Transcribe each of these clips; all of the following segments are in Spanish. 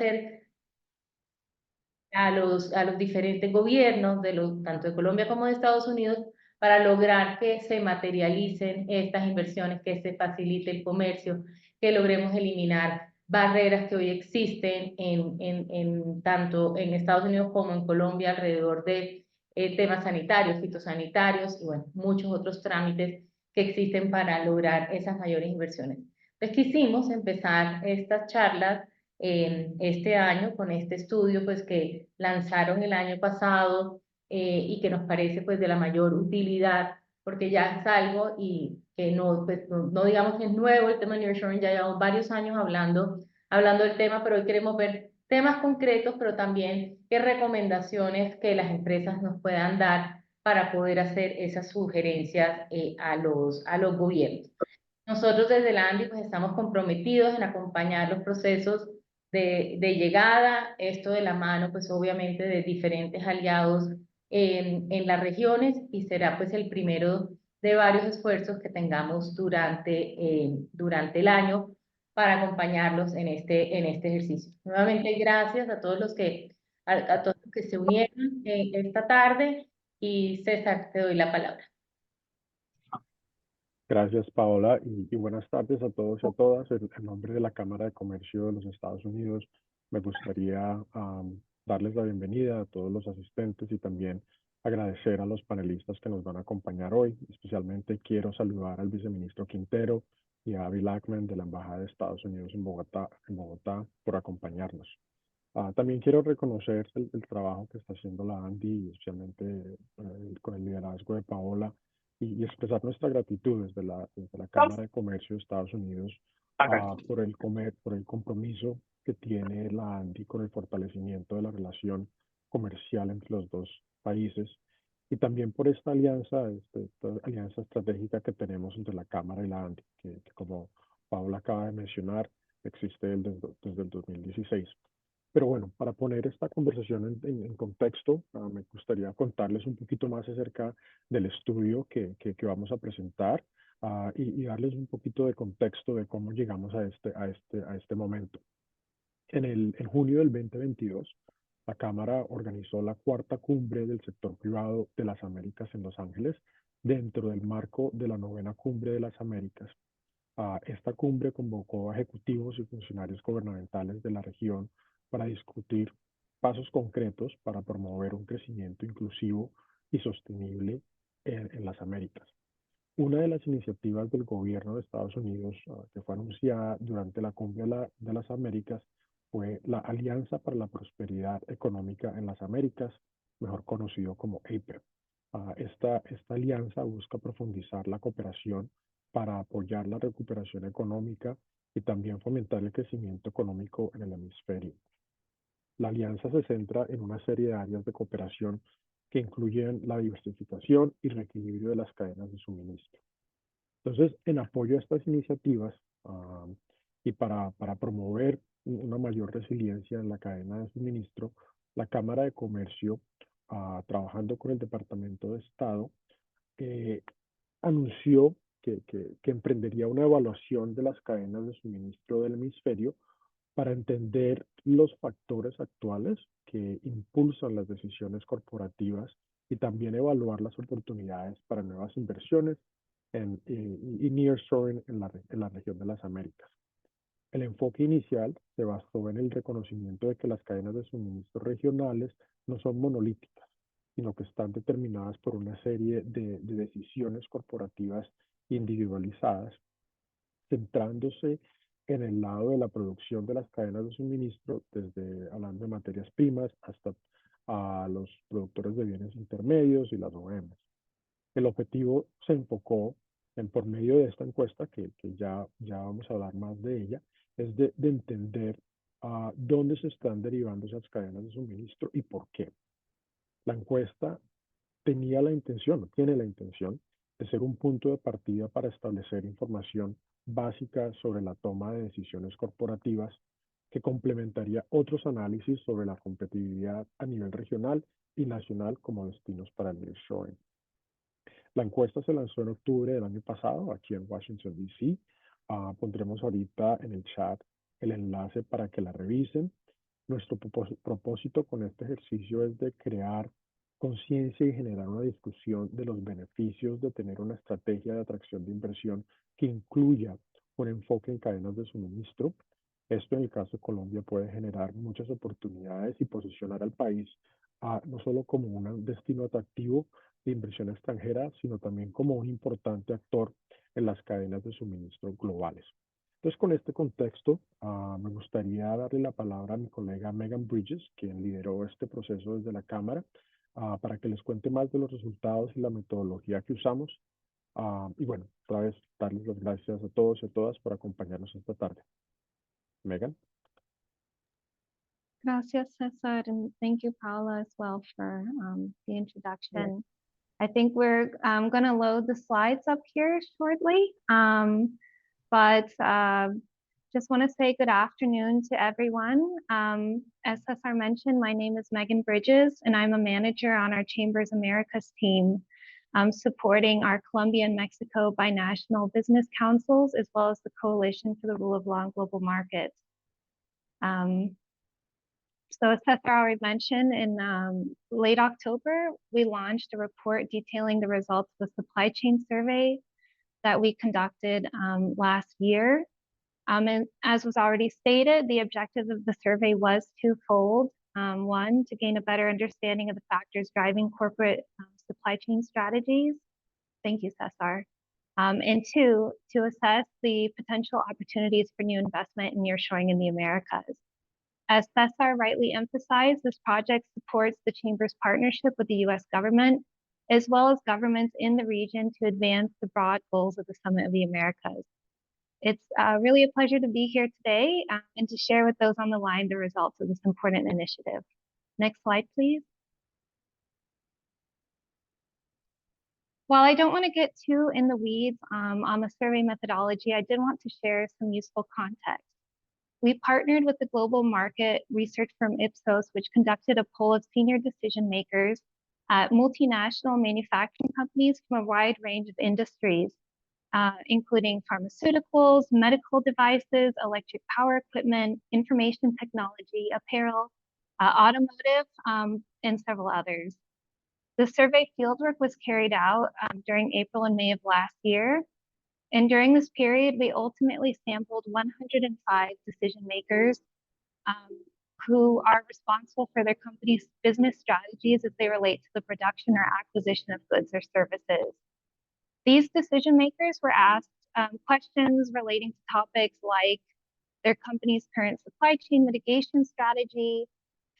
hacer a los diferentes gobiernos, tanto de Colombia como de Estados Unidos, para lograr que se materialicen estas inversiones, que se facilite el comercio, que logremos eliminar barreras que hoy existen tanto en Estados Unidos como en Colombia alrededor de temas sanitarios, fitosanitarios y bueno, muchos otros trámites que existen para lograr esas mayores inversiones. Entonces quisimos empezar estas charlas este año con este estudio pues que lanzaron el año pasado y que nos parece pues de la mayor utilidad porque ya es algo y que no, pues, no digamos que es nuevo el tema de nearshoring, ya llevamos varios años hablando del tema, pero hoy queremos ver temas concretos, pero también qué recomendaciones que las empresas nos puedan dar para poder hacer esas sugerencias a los gobiernos. Nosotros desde la ANDI pues estamos comprometidos en acompañar los procesos de llegada, esto de la mano pues obviamente de diferentes aliados en las regiones y será pues el primero de varios esfuerzos que tengamos durante el año para acompañarlos en este ejercicio. Nuevamente gracias a todos a todos los que se unieron esta tarde y César, te doy la palabra. Gracias, Paola, y buenas tardes a todos y a todas. En nombre de la Cámara de Comercio de los Estados Unidos, me gustaría darles la bienvenida a todos los asistentes y también agradecer a los panelistas que nos van a acompañar hoy. Especialmente quiero saludar al viceministro Quintero y a Avi Lackman de la Embajada de Estados Unidos en Bogotá por acompañarnos. También quiero reconocer el trabajo que está haciendo la ANDI, especialmente con el liderazgo de Paola, y expresar nuestra gratitud desde la Cámara de Comercio de Estados Unidos por el compromiso que tiene la ANDI con el fortalecimiento de la relación comercial entre los dos países y también por esta esta alianza estratégica que tenemos entre la Cámara y la ANDI, que como Paola acaba de mencionar, existe desde el 2016. Pero bueno, para poner esta conversación en contexto, me gustaría contarles un poquito más acerca del estudio que vamos a presentar y darles un poquito de contexto de cómo llegamos a este momento. En junio del 2022, la Cámara organizó la cuarta cumbre del sector privado de las Américas en Los Ángeles, dentro del marco de la novena cumbre de las Américas. Esta cumbre convocó a ejecutivos y funcionarios gubernamentales de la región para discutir pasos concretos para promover un crecimiento inclusivo y sostenible en las Américas. Una de las iniciativas del gobierno de Estados Unidos que fue anunciada durante la Cumbre de las Américas fue la Alianza para la Prosperidad Económica en las Américas, mejor conocido como APEC. Esta alianza busca profundizar la cooperación para apoyar la recuperación económica y también fomentar el crecimiento económico en el hemisferio. La alianza se centra en una serie de áreas de cooperación que incluyen la diversificación y reequilibrio de las cadenas de suministro. Entonces, en apoyo a estas iniciativas y para promover una mayor resiliencia en la cadena de suministro, la Cámara de Comercio, trabajando con el Departamento de Estado, eh, anunció que emprendería una evaluación de las cadenas de suministro del hemisferio para entender los factores actuales que impulsan las decisiones corporativas y también evaluar las oportunidades para nuevas inversiones y nearshoring en la región de las Américas. El enfoque inicial se basó en el reconocimiento de que las cadenas de suministro regionales no son monolíticas, sino que están determinadas por una serie de decisiones corporativas individualizadas, centrándose en el lado de la producción de las cadenas de suministro, desde hablando de materias primas hasta a los productores de bienes intermedios y las OEMs. El objetivo se enfocó por medio de esta encuesta, que ya vamos a hablar más de ella, es de entender dónde se están derivando esas cadenas de suministro y por qué. La encuesta tiene la intención de ser un punto de partida para establecer información básica sobre la toma de decisiones corporativas que complementaría otros análisis sobre la competitividad a nivel regional y nacional como destinos para el nearshoring. La encuesta se lanzó en octubre del año pasado aquí en Washington, D.C. Pondremos ahorita en el chat el enlace para que la revisen. Nuestro propósito con este ejercicio es de crear conciencia y generar una discusión de los beneficios de tener una estrategia de atracción de inversión que incluya un enfoque en cadenas de suministro. Esto en el caso de Colombia puede generar muchas oportunidades y posicionar al país no solo como un destino atractivo de inversión extranjera, sino también como un importante actor en las cadenas de suministro globales. Entonces, con este contexto, me gustaría darle la palabra a mi colega Megan Bridges, quien lideró este proceso desde la Cámara, para que les cuente más de los resultados y la metodología que usamos. Y bueno, otra vez darles las gracias a todos y a todas por acompañarnos esta tarde. Megan. Gracias, Cesar, and thank you, Paula, as well for the introduction. Yeah. I think we're going to load the slides up here shortly, but just want to say good afternoon to everyone. As Cesar mentioned, my name is Megan Bridges, and I'm a manager on our Chambers Americas team, supporting our Colombia and Mexico binational business councils, as well as the Coalition for the Rule of Law in Global Markets. So as Cesar already mentioned, in late October, we launched a report detailing the results of the supply chain survey that we conducted last year. And as was already stated, the objective of the survey was twofold. One, to gain a better understanding of the factors driving corporate supply chain strategies. Thank you, Cesar. And two, to assess the potential opportunities for new investment in nearshoring in the Americas. As Cesar rightly emphasized, this project supports the Chamber's partnership with the U.S. government, as well as governments in the region to advance the broad goals of the Summit of the Americas. It's really a pleasure to be here today and to share with those on the line the results of this important initiative. Next slide, please. While I don't want to get too in the weeds on the survey methodology, I did want to share some useful context. We partnered with the global market research firm Ipsos, which conducted a poll of senior decision makers at multinational manufacturing companies from a wide range of industries, including pharmaceuticals, medical devices, electric power equipment, information technology, apparel, automotive, and several others. The survey fieldwork was carried out during April and May of last year. And during this period, we ultimately sampled 105 decision makers who are responsible for their company's business strategies as they relate to the production or acquisition of goods or services. These decision makers were asked questions relating to topics like their company's current supply chain mitigation strategy,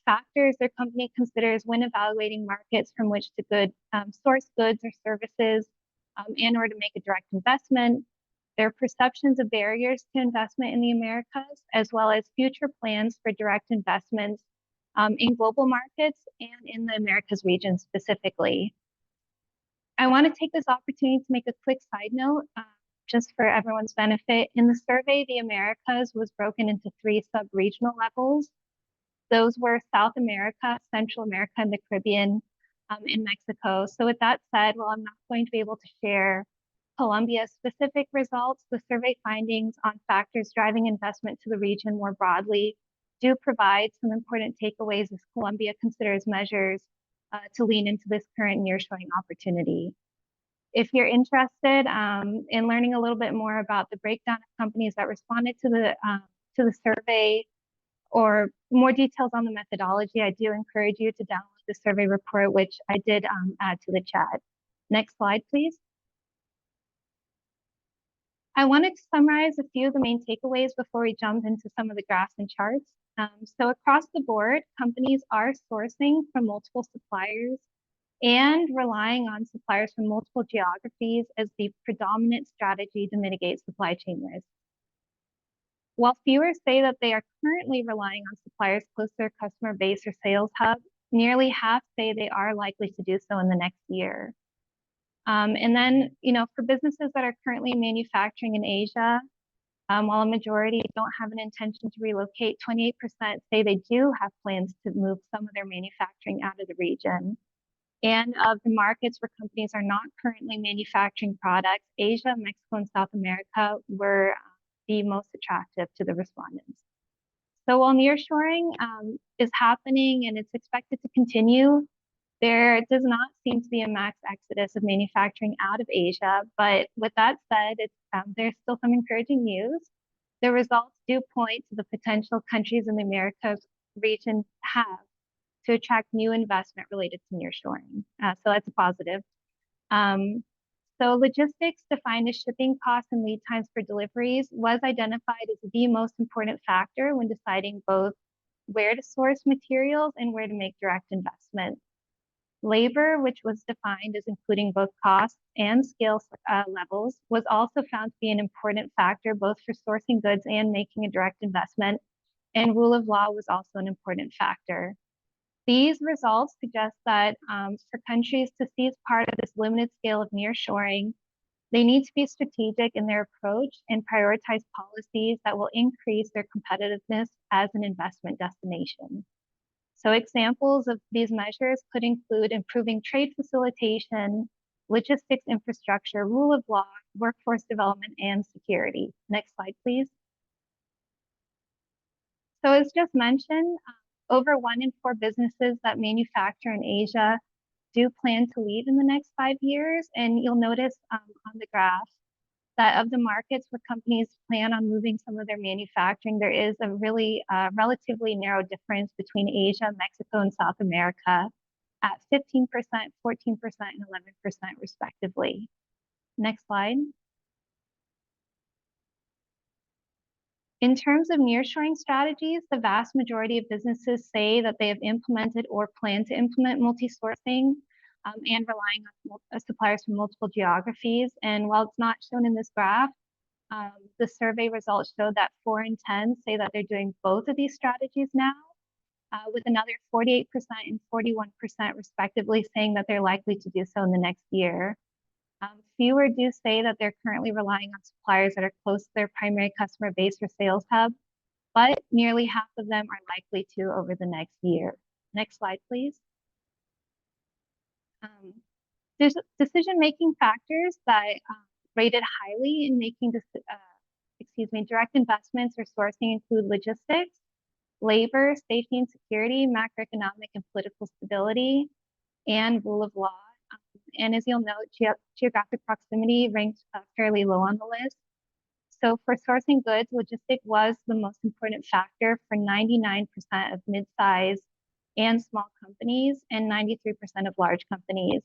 factors their company considers when evaluating markets from which to source goods or services in order to make a direct investment, their perceptions of barriers to investment in the Americas, as well as future plans for direct investments in global markets and in the Americas region specifically. I want to take this opportunity to make a quick side note, just for everyone's benefit. In the survey, the Americas was broken into 3 sub-regional levels. Those were South America, Central America, and the Caribbean, in Mexico. So with that said, while I'm not going to be able to share Colombia's specific results, the survey findings on factors driving investment to the region more broadly do provide some important takeaways as Colombia considers measures to lean into this current nearshoring opportunity. If you're interested in learning a little bit more about the breakdown of companies that responded to the survey, or more details on the methodology, I do encourage you to download the survey report, which I did add to the chat. Next slide, please. I wanted to summarize a few of the main takeaways before we jump into some of the graphs and charts. So across the board, companies are sourcing from multiple suppliers and relying on suppliers from multiple geographies as the predominant strategy to mitigate supply chain risk. While fewer say that they are currently relying on suppliers close to their customer base or sales hub, nearly half say they are likely to do so in the next year. And then, for businesses that are currently manufacturing in Asia, while a majority don't have an intention to relocate, 28% say they do have plans to move some of their manufacturing out of the region. And of the markets where companies are not currently manufacturing products, Asia, Mexico, and South America were the most attractive to the respondents. So while nearshoring is happening and it's expected to continue, there does not seem to be a mass exodus of manufacturing out of Asia. But with that said, there's still some encouraging news. The results do point to the potential countries in the Americas region have to attract new investment related to nearshoring. So that's a positive. So logistics, defined as shipping costs and lead times for deliveries, was identified as the most important factor when deciding both where to source materials and where to make direct investment. Labor, which was defined as including both costs and skill levels, was also found to be an important factor both for sourcing goods and making a direct investment. And rule of law was also an important factor. These results suggest that for countries to seize part of this limited scale of nearshoring, they need to be strategic in their approach and prioritize policies that will increase their competitiveness as an investment destination. So examples of these measures could include improving trade facilitation, logistics infrastructure, rule of law, workforce development, and security. Next slide, please. So as just mentioned, over 1 in 4 businesses that manufacture in Asia do plan to leave in the next 5 years. And you'll notice on the graph that of the markets where companies plan on moving some of their manufacturing, there is a really relatively narrow difference between Asia, Mexico, and South America at 15%, 14%, and 11% respectively. Next slide. In terms of nearshoring strategies, the vast majority of businesses say that they have implemented or plan to implement multi-sourcing and relying on suppliers from multiple geographies. And while it's not shown in this graph, the survey results show that 4 in 10 say that they're doing both of these strategies now, with another 48% and 41% respectively saying that they're likely to do so in the next year. Fewer do say that they're currently relying on suppliers that are close to their primary customer base or sales hub, but nearly half of them are likely to over the next year. Next slide, please. There's decision-making factors that rated highly in making direct investments or sourcing include logistics, labor, safety and security, macroeconomic and political stability, and rule of law. And as you'll note, geographic proximity ranks fairly low on the list. So for sourcing goods, logistics was the most important factor for 99% of mid-size and small companies and 93% of large companies.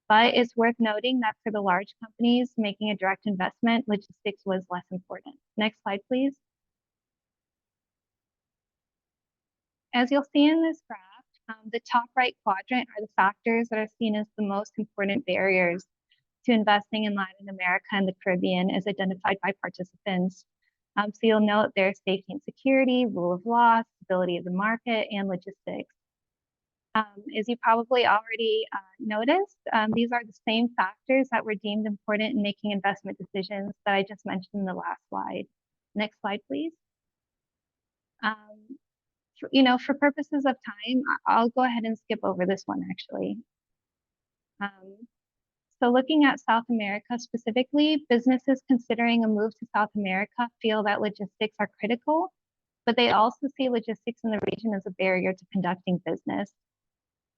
But it's worth noting that for the large companies making a direct investment, logistics was less important. Next slide, please. As you'll see in this graph, the top right quadrant are the factors that are seen as the most important barriers to investing in Latin America and the Caribbean as identified by participants. So you'll note there's safety and security, rule of law, stability of the market, and logistics. As you probably already noticed, these are the same factors that were deemed important in making investment decisions that I just mentioned in the last slide. Next slide, please. For purposes of time, I'll go ahead and skip over this one actually. So looking at South America specifically, businesses considering a move to South America feel that logistics are critical, but they also see logistics in the region as a barrier to conducting business.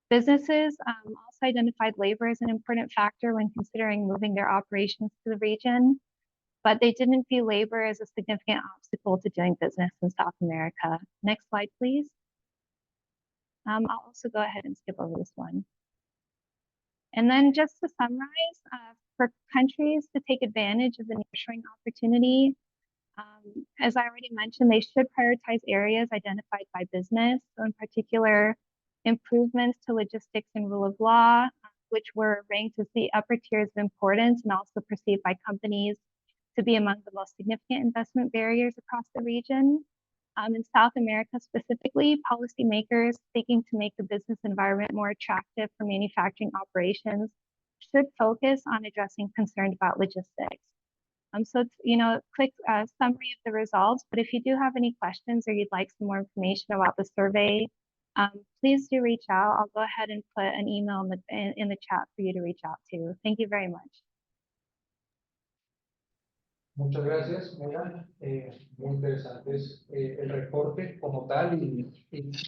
Businesses also identified labor as an important factor when considering moving their operations to the region, but they didn't view labor as a significant obstacle to doing business in South America. Next slide, please. I'll also go ahead and skip over this one. And then just to summarize, for countries to take advantage of the nearshoring opportunity, as I already mentioned, they should prioritize areas identified by business. So in particular, improvements to logistics and rule of law, which were ranked as the upper tiers of importance and also perceived by companies to be among the most significant investment barriers across the region. In South America specifically, policymakers seeking to make the business environment more attractive for manufacturing operations should focus on addressing concerns about logistics. So it's, a quick summary of the results, but if you do have any questions or you'd like some more information about the survey, please do reach out. I'll go ahead and put an email in the chat for you to reach out to. Thank you very much. Muchas gracias, Megan. Muy interesante es, el reporte como tal y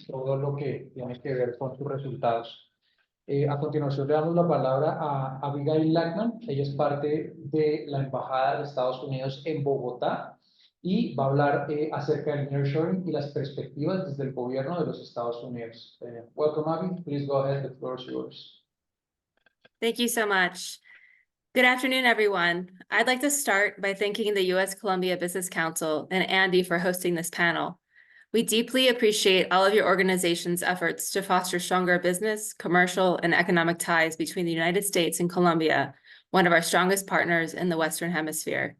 todo lo que tiene que ver con sus resultados. A continuación le damos la palabra a Abigail Lackman. Ella es parte de la Embajada de Estados Unidos en Bogotá y va a hablar acerca del nearshoring y las perspectivas desde el gobierno de los Estados Unidos. Welcome, Abby. Please go ahead. The floor is yours. Thank you so much. Good afternoon, everyone. I'd like to start by thanking the U.S. Columbia Business Council and Andy for hosting this panel. We deeply appreciate all of your organization's efforts to foster stronger business, commercial, and economic ties between the United States and Colombia, one of our strongest partners in the Western Hemisphere.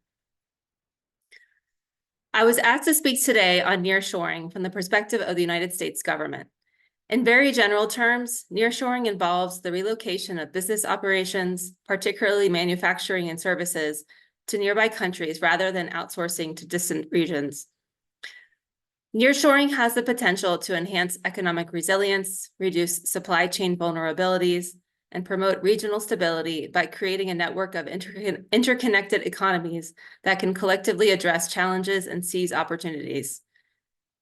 I was asked to speak today on nearshoring from the perspective of the United States government. In very general terms, nearshoring involves the relocation of business operations, particularly manufacturing and services, to nearby countries rather than outsourcing to distant regions. Nearshoring has the potential to enhance economic resilience, reduce supply chain vulnerabilities, and promote regional stability by creating a network of interconnected economies that can collectively address challenges and seize opportunities.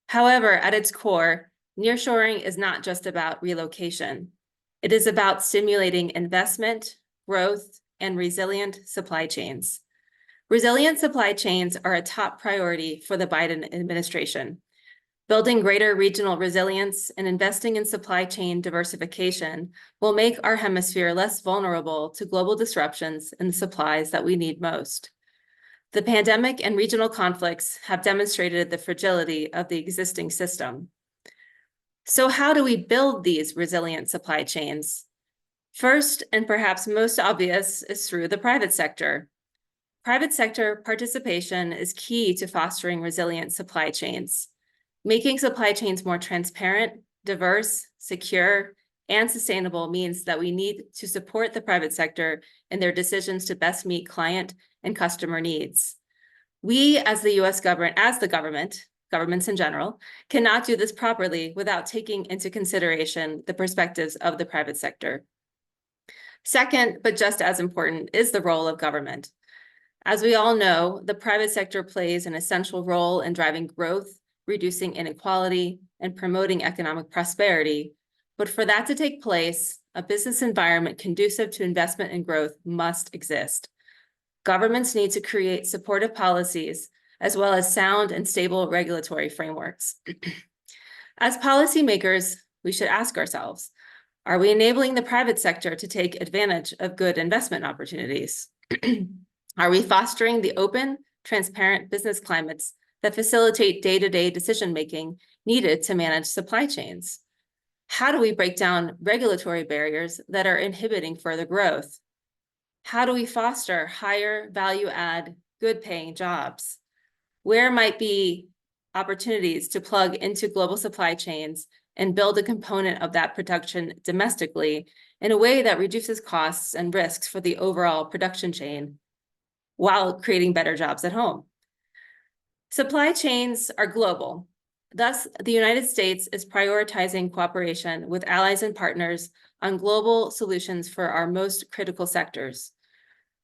However, at its core, nearshoring is not just about relocation. It is about stimulating investment, growth, and resilient supply chains. Resilient supply chains are a top priority for the Biden administration. Building greater regional resilience and investing in supply chain diversification will make our hemisphere less vulnerable to global disruptions in the supplies that we need most. The pandemic and regional conflicts have demonstrated the fragility of the existing system. So how do we build these resilient supply chains? First, and perhaps most obvious, is through the private sector. Private sector participation is key to fostering resilient supply chains. Making supply chains more transparent, diverse, secure, and sustainable means that we need to support the private sector in their decisions to best meet client and customer needs. We, as the U.S. government, governments in general, cannot do this properly without taking into consideration the perspectives of the private sector. Second, but just as important, is the role of government. As we all know, the private sector plays an essential role in driving growth, reducing inequality, and promoting economic prosperity. But for that to take place, a business environment conducive to investment and growth must exist. Governments need to create supportive policies as well as sound and stable regulatory frameworks. As policymakers, we should ask ourselves, are we enabling the private sector to take advantage of good investment opportunities? Are we fostering the open, transparent business climates that facilitate day-to-day decision-making needed to manage supply chains? How do we break down regulatory barriers that are inhibiting further growth? How do we foster higher value-add, good-paying jobs? Where might be opportunities to plug into global supply chains and build a component of that production domestically in a way that reduces costs and risks for the overall production chain while creating better jobs at home? Supply chains are global. Thus, the United States is prioritizing cooperation with allies and partners on global solutions for our most critical sectors.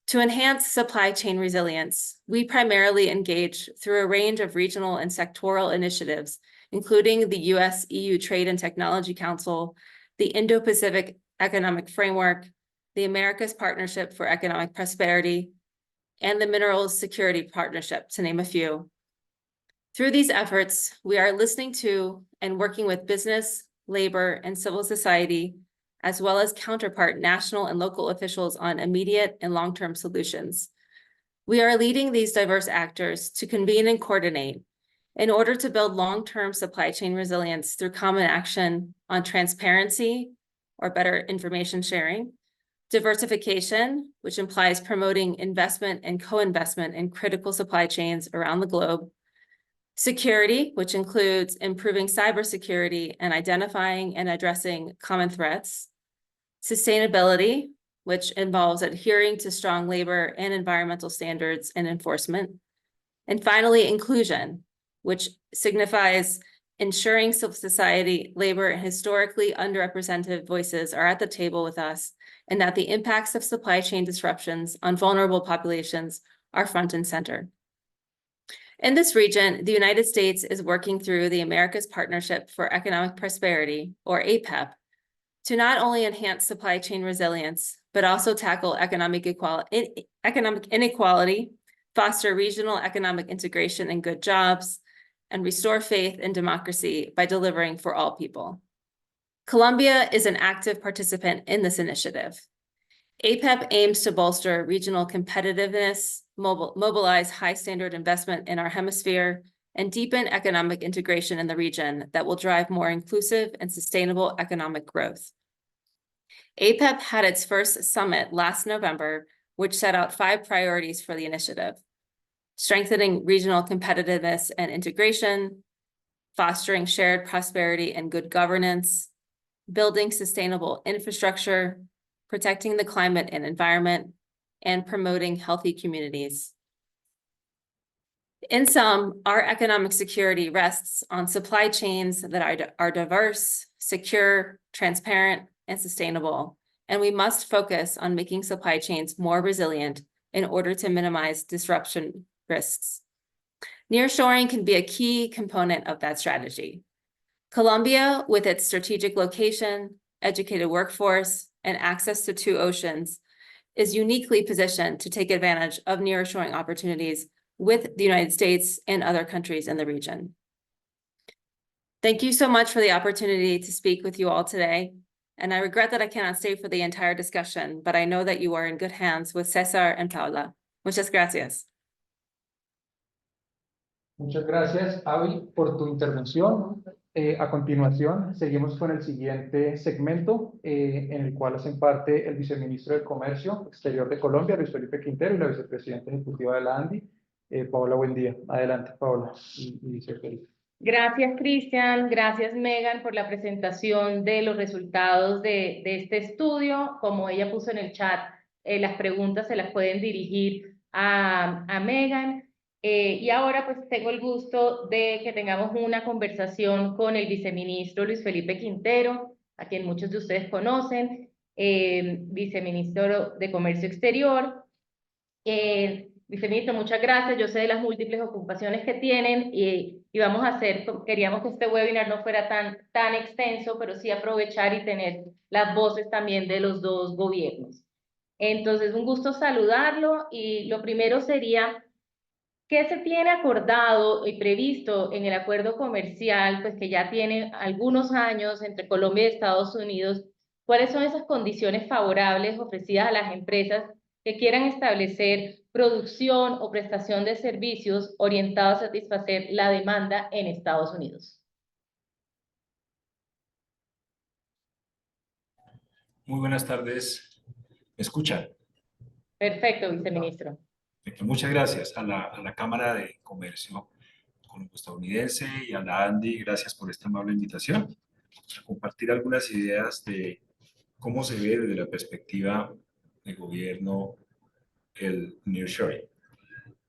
To enhance supply chain resilience, we primarily engage through a range of regional and sectoral initiatives, including the US-EU Trade and Technology Council, the Indo-Pacific Economic Framework, the Americas Partnership for Economic Prosperity, and the Minerals Security Partnership, to name a few. Through these efforts, we are listening to and working with business, labor, and civil society, as well as counterpart national and local officials on immediate and long-term solutions. We are leading these diverse actors to convene and coordinate in order to build long-term supply chain resilience through common action on transparency, or better information sharing, diversification, which implies promoting investment and co-investment in critical supply chains around the globe, security, which includes improving cybersecurity and identifying and addressing common threats, sustainability, which involves adhering to strong labor and environmental standards and enforcement, and finally, inclusion, which signifies ensuring civil society, labor, and historically underrepresented voices are at the table with us, and that the impacts of supply chain disruptions on vulnerable populations are front and center. In this region, the United States is working through the Americas Partnership for Economic Prosperity, or APEP, to not only enhance supply chain resilience, but also tackle economic inequality, foster regional economic integration and good jobs, and restore faith in democracy by delivering for all people. Colombia is an active participant in this initiative. APEP aims to bolster regional competitiveness, mobilize high-standard investment in our hemisphere, and deepen economic integration in the region that will drive more inclusive and sustainable economic growth. APEP had its first summit last November, which set out 5 priorities for the initiative: strengthening regional competitiveness and integration, fostering shared prosperity and good governance, building sustainable infrastructure, protecting the climate and environment, and promoting healthy communities. In sum, our economic security rests on supply chains that are diverse, secure, transparent, and sustainable, and we must focus on making supply chains more resilient in order to minimize disruption risks. Nearshoring can be a key component of that strategy. Colombia, with its strategic location, educated workforce, and access to 2 oceans, is uniquely positioned to take advantage of nearshoring opportunities with the United States and other countries in the region. Thank you so much for the opportunity to speak with you all today. And I regret that I cannot stay for the entire discussion, but I know that you are in good hands with César and Paula. Muchas gracias. Muchas gracias, Avi, por tu intervención. A continuación, seguimos con el siguiente segmento, en el cual hacen parte el viceministro de Comercio Exterior de Colombia, Luis Felipe Quintero, y la vicepresidenta ejecutiva de la ANDI, Paola, buen día. Adelante, Paola y Luis Felipe. Gracias, Cristian. Gracias, Megan, por la presentación de los resultados de este estudio. Como ella puso en el chat, las preguntas se las pueden dirigir a Megan. Y ahora pues tengo el gusto de que tengamos una conversación con el viceministro Luis Felipe Quintero, a quien muchos de ustedes conocen, viceministro de Comercio Exterior. Viceministro, muchas gracias. Yo sé de las múltiples ocupaciones que tienen y vamos a queríamos que este webinar no fuera tan extenso, pero sí aprovechar y tener las voces también de los 2 gobiernos. Entonces, un gusto saludarlo y lo primero sería, ¿qué se tiene acordado y previsto en el acuerdo comercial, pues que ya tiene algunos años entre Colombia y Estados Unidos? ¿Cuáles son esas condiciones favorables ofrecidas a las empresas que quieran establecer producción o prestación de servicios orientados a satisfacer la demanda en Estados Unidos? Muy buenas tardes. ¿Me escuchan? Perfecto, viceministro. Muchas gracias a la Cámara de Comercio estadounidense y a la ANDI. Gracias por esta amable invitación a compartir algunas ideas de cómo se ve desde la perspectiva del gobierno el nearshoring.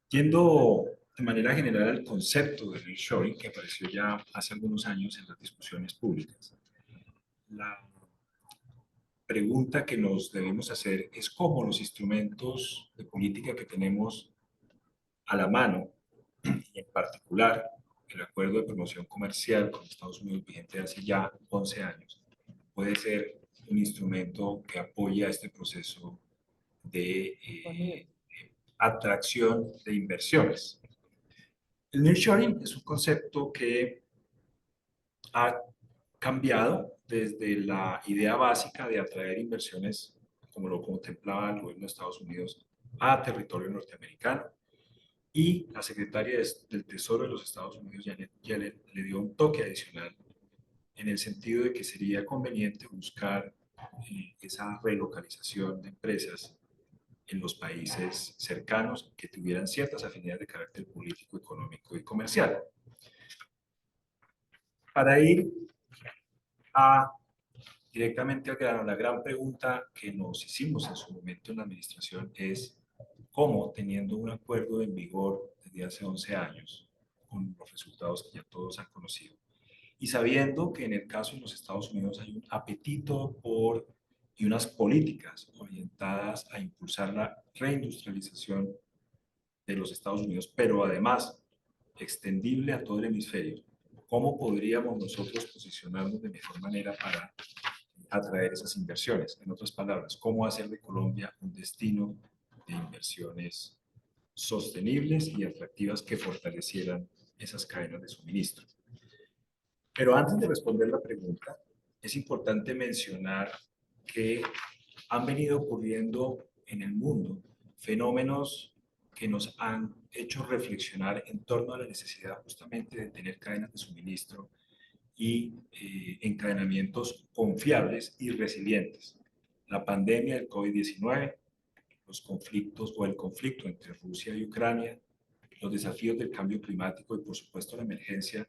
Yendo de manera general al concepto del nearshoring, que apareció ya hace algunos años en las discusiones públicas, la pregunta que nos debemos hacer es cómo los instrumentos de política que tenemos a la mano, y en particular el acuerdo de promoción comercial con Estados Unidos vigente hace ya 11 años, puede ser un instrumento que apoya este proceso de atracción de inversiones. El nearshoring es un concepto que ha cambiado desde la idea básica de atraer inversiones, como lo contemplaba el gobierno de Estados Unidos, a territorio norteamericano. Y la secretaria del Tesoro de los Estados Unidos ya le dio un toque adicional en el sentido de que sería conveniente buscar esa relocalización de empresas en los países cercanos que tuvieran ciertas afinidades de carácter político, económico y comercial. Para ir directamente al grano, la gran pregunta que nos hicimos en su momento en la administración es cómo, teniendo un acuerdo en vigor desde hace 11 años, con los resultados que ya todos han conocido, y sabiendo que en el caso de los Estados Unidos hay un apetito y unas políticas orientadas a impulsar la reindustrialización de los Estados Unidos, pero además extendible a todo el hemisferio, ¿cómo podríamos nosotros posicionarnos de mejor manera para atraer esas inversiones? En otras palabras, ¿cómo hacer de Colombia un destino de inversiones sostenibles y atractivas que fortalecieran esas cadenas de suministro? Pero antes de responder la pregunta, es importante mencionar que han venido ocurriendo en el mundo fenómenos que nos han hecho reflexionar en torno a la necesidad justamente de tener cadenas de suministro y encadenamientos confiables y resilientes. La pandemia del COVID-19, los conflictos o el conflicto entre Rusia y Ucrania, los desafíos del cambio climático y por supuesto la emergencia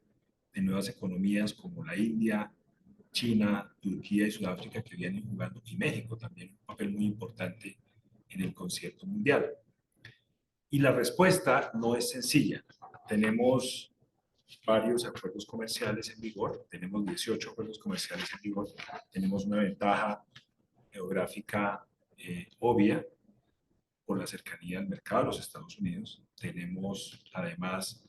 de nuevas economías como la India, China, Turquía y Sudáfrica que vienen jugando, y México también un papel muy importante en el concierto mundial. Y la respuesta no es sencilla. Tenemos varios acuerdos comerciales en vigor, tenemos 18 acuerdos comerciales en vigor, tenemos una ventaja geográfica obvia por la cercanía al mercado de los Estados Unidos, tenemos además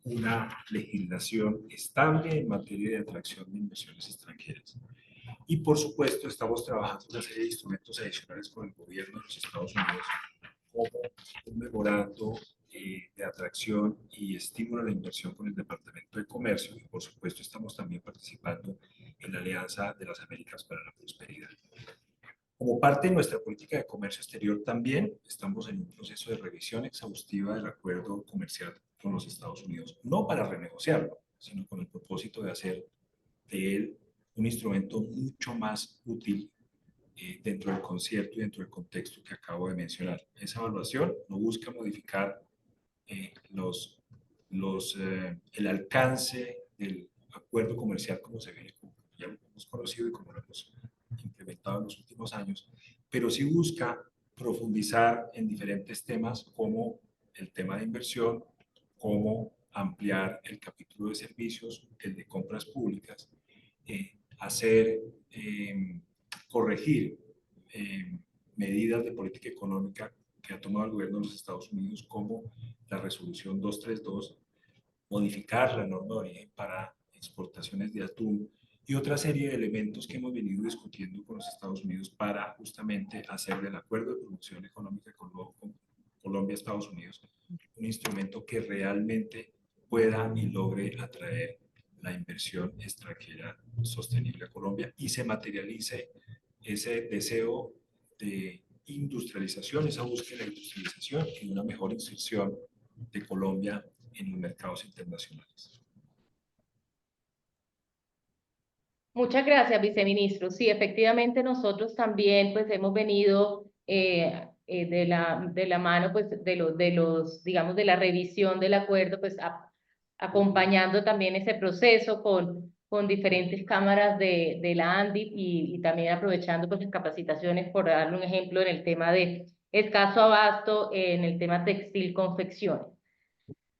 una legislación estable en materia de atracción de inversiones extranjeras. Y por supuesto estamos trabajando en una serie de instrumentos adicionales con el gobierno de los Estados Unidos, como un memorando de atracción y estímulo a la inversión con el Departamento de Comercio, y por supuesto estamos también participando en la Alianza de las Américas para la Prosperidad. Como parte de nuestra política de comercio exterior también estamos en un proceso de revisión exhaustiva del acuerdo comercial con los Estados Unidos, no para renegociarlo, sino con el propósito de hacer de él un instrumento mucho más útil dentro del concierto y dentro del contexto que acabo de mencionar. Esa evaluación no busca modificar el alcance del acuerdo comercial como se viene, como ya lo hemos conocido y como lo hemos implementado en los últimos años, pero sí busca profundizar en diferentes temas como el tema de inversión, cómo ampliar el capítulo de servicios, el de compras públicas, corregir medidas de política económica que ha tomado el gobierno de los Estados Unidos, como la resolución 232, modificar la norma de origen para exportaciones de atún y otra serie de elementos que hemos venido discutiendo con los Estados Unidos para justamente hacer del acuerdo de promoción económica con Colombia-Estados Unidos un instrumento que realmente pueda y logre atraer la inversión extranjera sostenible a Colombia y se materialice ese deseo de industrialización, esa búsqueda de industrialización y una mejor inserción de Colombia en los mercados internacionales. Muchas gracias, viceministro. Sí, efectivamente nosotros también pues hemos venido de la mano pues de los digamos de la revisión del acuerdo pues acompañando también ese proceso con diferentes cámaras de la ANDI y también aprovechando pues las capacitaciones, por darle un ejemplo, en el tema de escaso abasto, en el tema textil confección.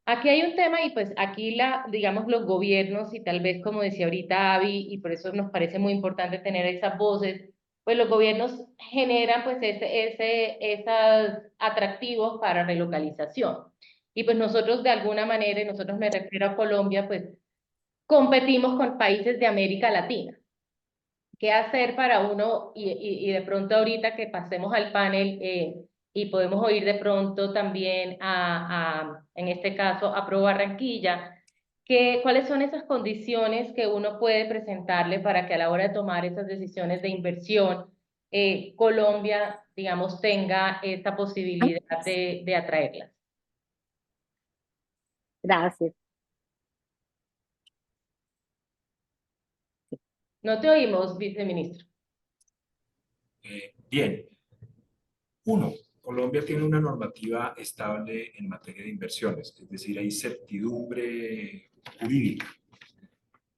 Aquí hay un tema y pues aquí digamos los gobiernos y tal vez como decía ahorita Avi, y por eso nos parece muy importante tener esas voces, pues los gobiernos generan pues esos atractivos para relocalización. Y pues nosotros de alguna manera, y nosotros me refiero a Colombia, pues competimos con países de América Latina. ¿Qué hacer para uno? Y de pronto ahorita que pasemos al panel y podemos oír de pronto también en este caso, a Pro Barranquilla, ¿cuáles son esas condiciones que uno puede presentarle para que a la hora de tomar esas decisiones de inversión, Colombia, digamos, tenga esta posibilidad de atraerlas? Gracias. No te oímos, viceministro. Bien. Uno, Colombia tiene una normativa estable en materia de inversiones, es decir, hay certidumbre jurídica.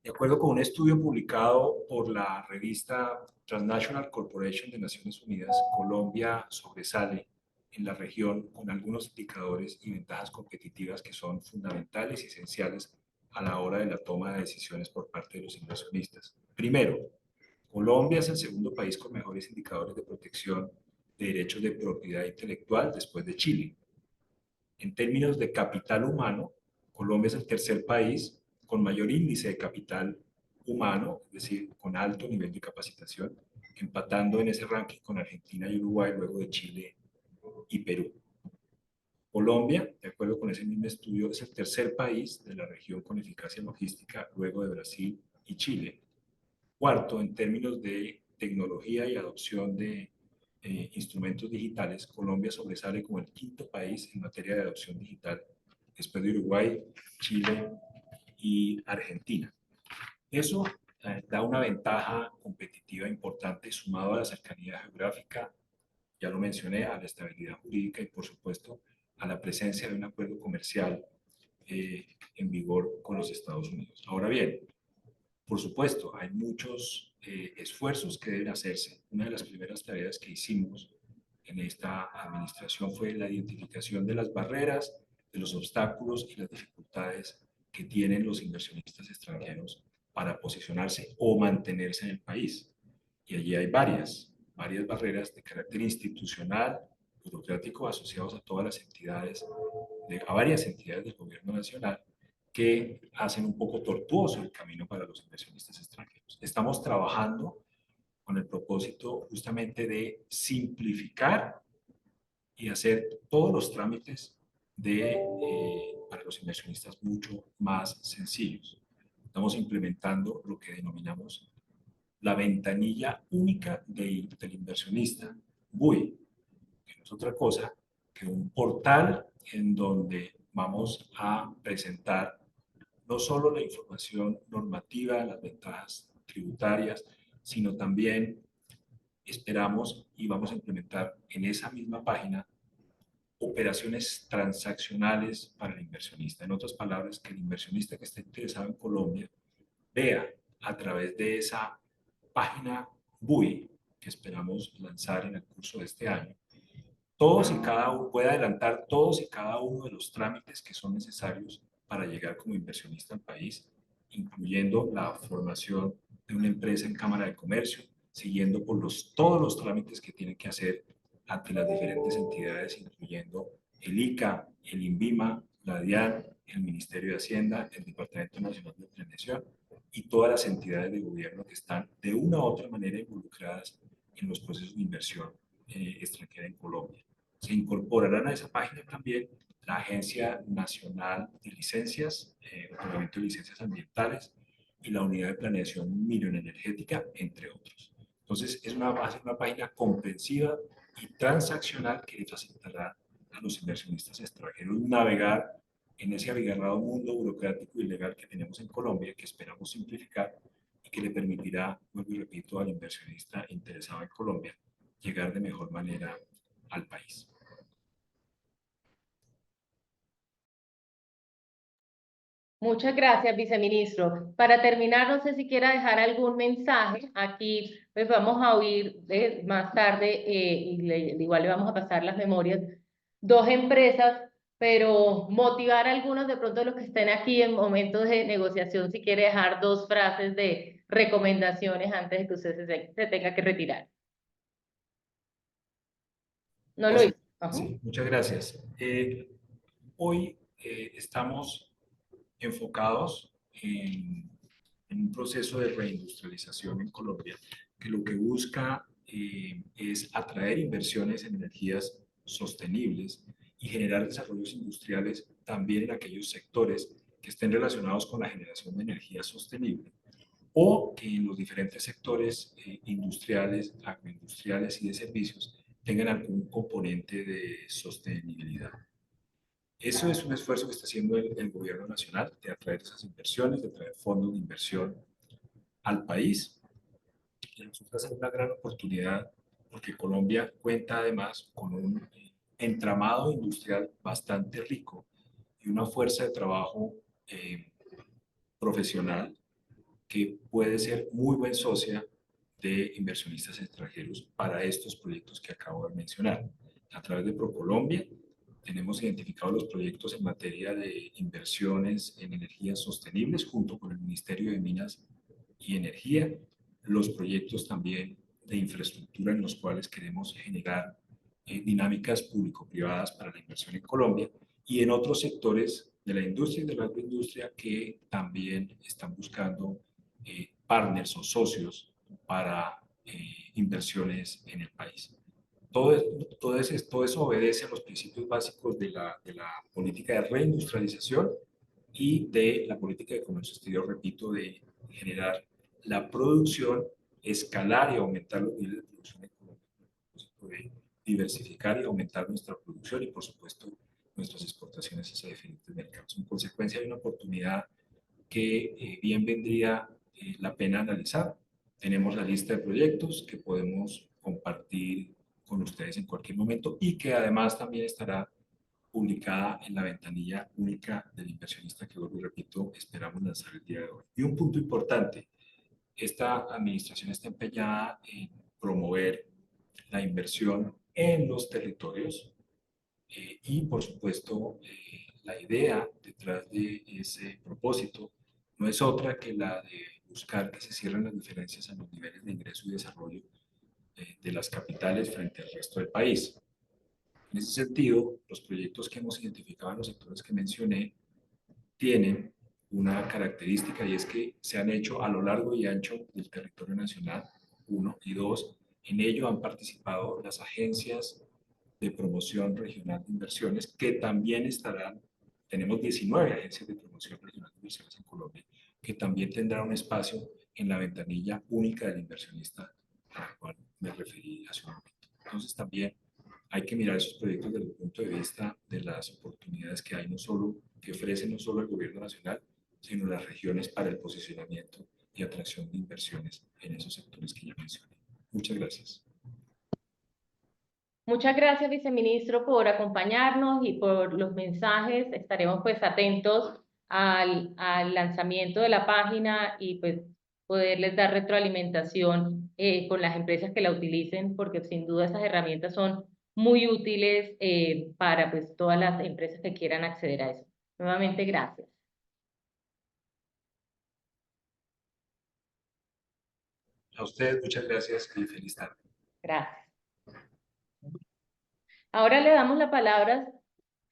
De acuerdo con un estudio publicado por la revista Transnational Corporation de Naciones Unidas, Colombia sobresale en la región con algunos indicadores y ventajas competitivas que son fundamentales y esenciales a la hora de la toma de decisiones por parte de los inversionistas. Primero, Colombia es el segundo país con mejores indicadores de protección de derechos de propiedad intelectual después de Chile. En términos de capital humano, Colombia es el tercer país con mayor índice de capital humano, es decir, con alto nivel de capacitación, empatando en ese ranking con Argentina y Uruguay, luego de Chile y Perú. Colombia, de acuerdo con ese mismo estudio, es el tercer país de la región con eficacia logística, luego de Brasil y Chile. Cuarto, en términos de tecnología y adopción de instrumentos digitales, Colombia sobresale como el quinto país en materia de adopción digital, después de Uruguay, Chile y Argentina. Eso da una ventaja competitiva importante sumado a la cercanía geográfica, ya lo mencioné, a la estabilidad jurídica y por supuesto a la presencia de un acuerdo comercial en vigor con los Estados Unidos. Ahora bien, por supuesto, hay muchos esfuerzos que deben hacerse. Una de las primeras tareas que hicimos en esta administración fue la identificación de las barreras, de los obstáculos y las dificultades que tienen los inversionistas extranjeros para posicionarse o mantenerse en el país. Y allí hay varias barreras de carácter institucional, burocrático, asociados a todas las entidades, a varias entidades del gobierno nacional, que hacen un poco tortuoso el camino para los inversionistas extranjeros. Estamos trabajando con el propósito justamente de simplificar y hacer todos los trámites para los inversionistas mucho más sencillos. Estamos implementando lo que denominamos la ventanilla única del inversionista, BUI, que no es otra cosa que un portal en donde vamos a presentar no solo la información normativa, las ventajas tributarias, sino también esperamos y vamos a implementar en esa misma página operaciones transaccionales para el inversionista. En otras palabras, que el inversionista que esté interesado en Colombia vea a través de esa página BUI que esperamos lanzar en el curso de este año, puede adelantar todos y cada uno de los trámites que son necesarios para llegar como inversionista al país, incluyendo la formación de una empresa en Cámara de Comercio, siguiendo por todos los trámites que tienen que hacer ante las diferentes entidades, incluyendo el ICA, el INVIMA, la DIAN, el Ministerio de Hacienda, el Departamento Nacional de Planeación y todas las entidades de gobierno que están de una u otra manera involucradas en los procesos de inversión extranjera en Colombia. Se incorporarán a esa página también la Agencia Nacional de Licencias, otorgamiento de licencias ambientales y la Unidad de Planeación Mineroenergética, entre otros. Entonces, es una página comprensiva y transaccional que facilitará a los inversionistas extranjeros navegar en ese abigarrado mundo burocrático y legal que tenemos en Colombia, que esperamos simplificar y que le permitirá, vuelvo y repito, al inversionista interesado en Colombia llegar de mejor manera al país. Muchas gracias, viceministro. Para terminar, no sé si quiera dejar algún mensaje. Aquí pues vamos a oír más tarde, igual le vamos a pasar las memorias, dos empresas, pero motivar a algunos de pronto los que estén aquí en momentos de negociación, si quiere dejar dos frases de recomendaciones antes de que usted se tenga que retirar. No lo hizo. Sí, muchas gracias. Hoy estamos enfocados en un proceso de reindustrialización en Colombia que lo que busca es atraer inversiones en energías sostenibles y generar desarrollos industriales también en aquellos sectores que estén relacionados con la generación de energía sostenible o que en los diferentes sectores industriales, agroindustriales y de servicios tengan algún componente de sostenibilidad. Eso es un esfuerzo que está haciendo el gobierno nacional de atraer esas inversiones, de traer fondos de inversión al país. Y nosotros es una gran oportunidad porque Colombia cuenta además con un entramado industrial bastante rico y una fuerza de trabajo profesional que puede ser muy buen socia de inversionistas extranjeros para estos proyectos que acabo de mencionar. A través de ProColombia tenemos identificado los proyectos en materia de inversiones en energías sostenibles junto con el Ministerio de Minas y Energía, los proyectos también de infraestructura en los cuales queremos generar dinámicas público-privadas para la inversión en Colombia y en otros sectores de la industria y de la agroindustria que también están buscando partners o socios para inversiones en el país. Todo eso obedece a los principios básicos de la política de reindustrialización y de la política de comercio exterior, repito, de generar la producción, escalar y aumentar los niveles de producción económica, de diversificar y aumentar nuestra producción y, por supuesto, nuestras exportaciones hacia diferentes mercados. En consecuencia, hay una oportunidad que bien vendría la pena analizar. Tenemos la lista de proyectos que podemos compartir con ustedes en cualquier momento y que además también estará publicada en la ventanilla única del inversionista que, vuelvo y repito, esperamos lanzar el día de hoy. Y un punto importante, esta administración está empeñada en promover la inversión en los territorios y, por supuesto, la idea detrás de ese propósito no es otra que la de buscar que se cierren las diferencias en los niveles de ingreso y desarrollo de las capitales frente al resto del país. En ese sentido, los proyectos que hemos identificado en los sectores que mencioné tienen una característica y es que se han hecho a lo largo y ancho del territorio nacional, uno, y dos, en ello han participado las agencias de promoción regional de inversiones que también estarán, tenemos 19 agencias de promoción regional de inversiones en Colombia, que también tendrán un espacio en la ventanilla única del inversionista a la cual me referí hace un momento. Entonces también hay que mirar esos proyectos desde el punto de vista de las oportunidades que hay, no solo, que ofrecen no solo el gobierno nacional, sino las regiones para el posicionamiento y atracción de inversiones en esos sectores que ya mencioné. Muchas gracias. Muchas gracias, viceministro, por acompañarnos y por los mensajes. Estaremos pues atentos al lanzamiento de la página y pues poderles dar retroalimentación con las empresas que la utilicen, porque sin duda esas herramientas son muy útiles para pues todas las empresas que quieran acceder a eso. Nuevamente, gracias. A ustedes muchas gracias y feliz tarde. Gracias. Ahora le damos la palabra,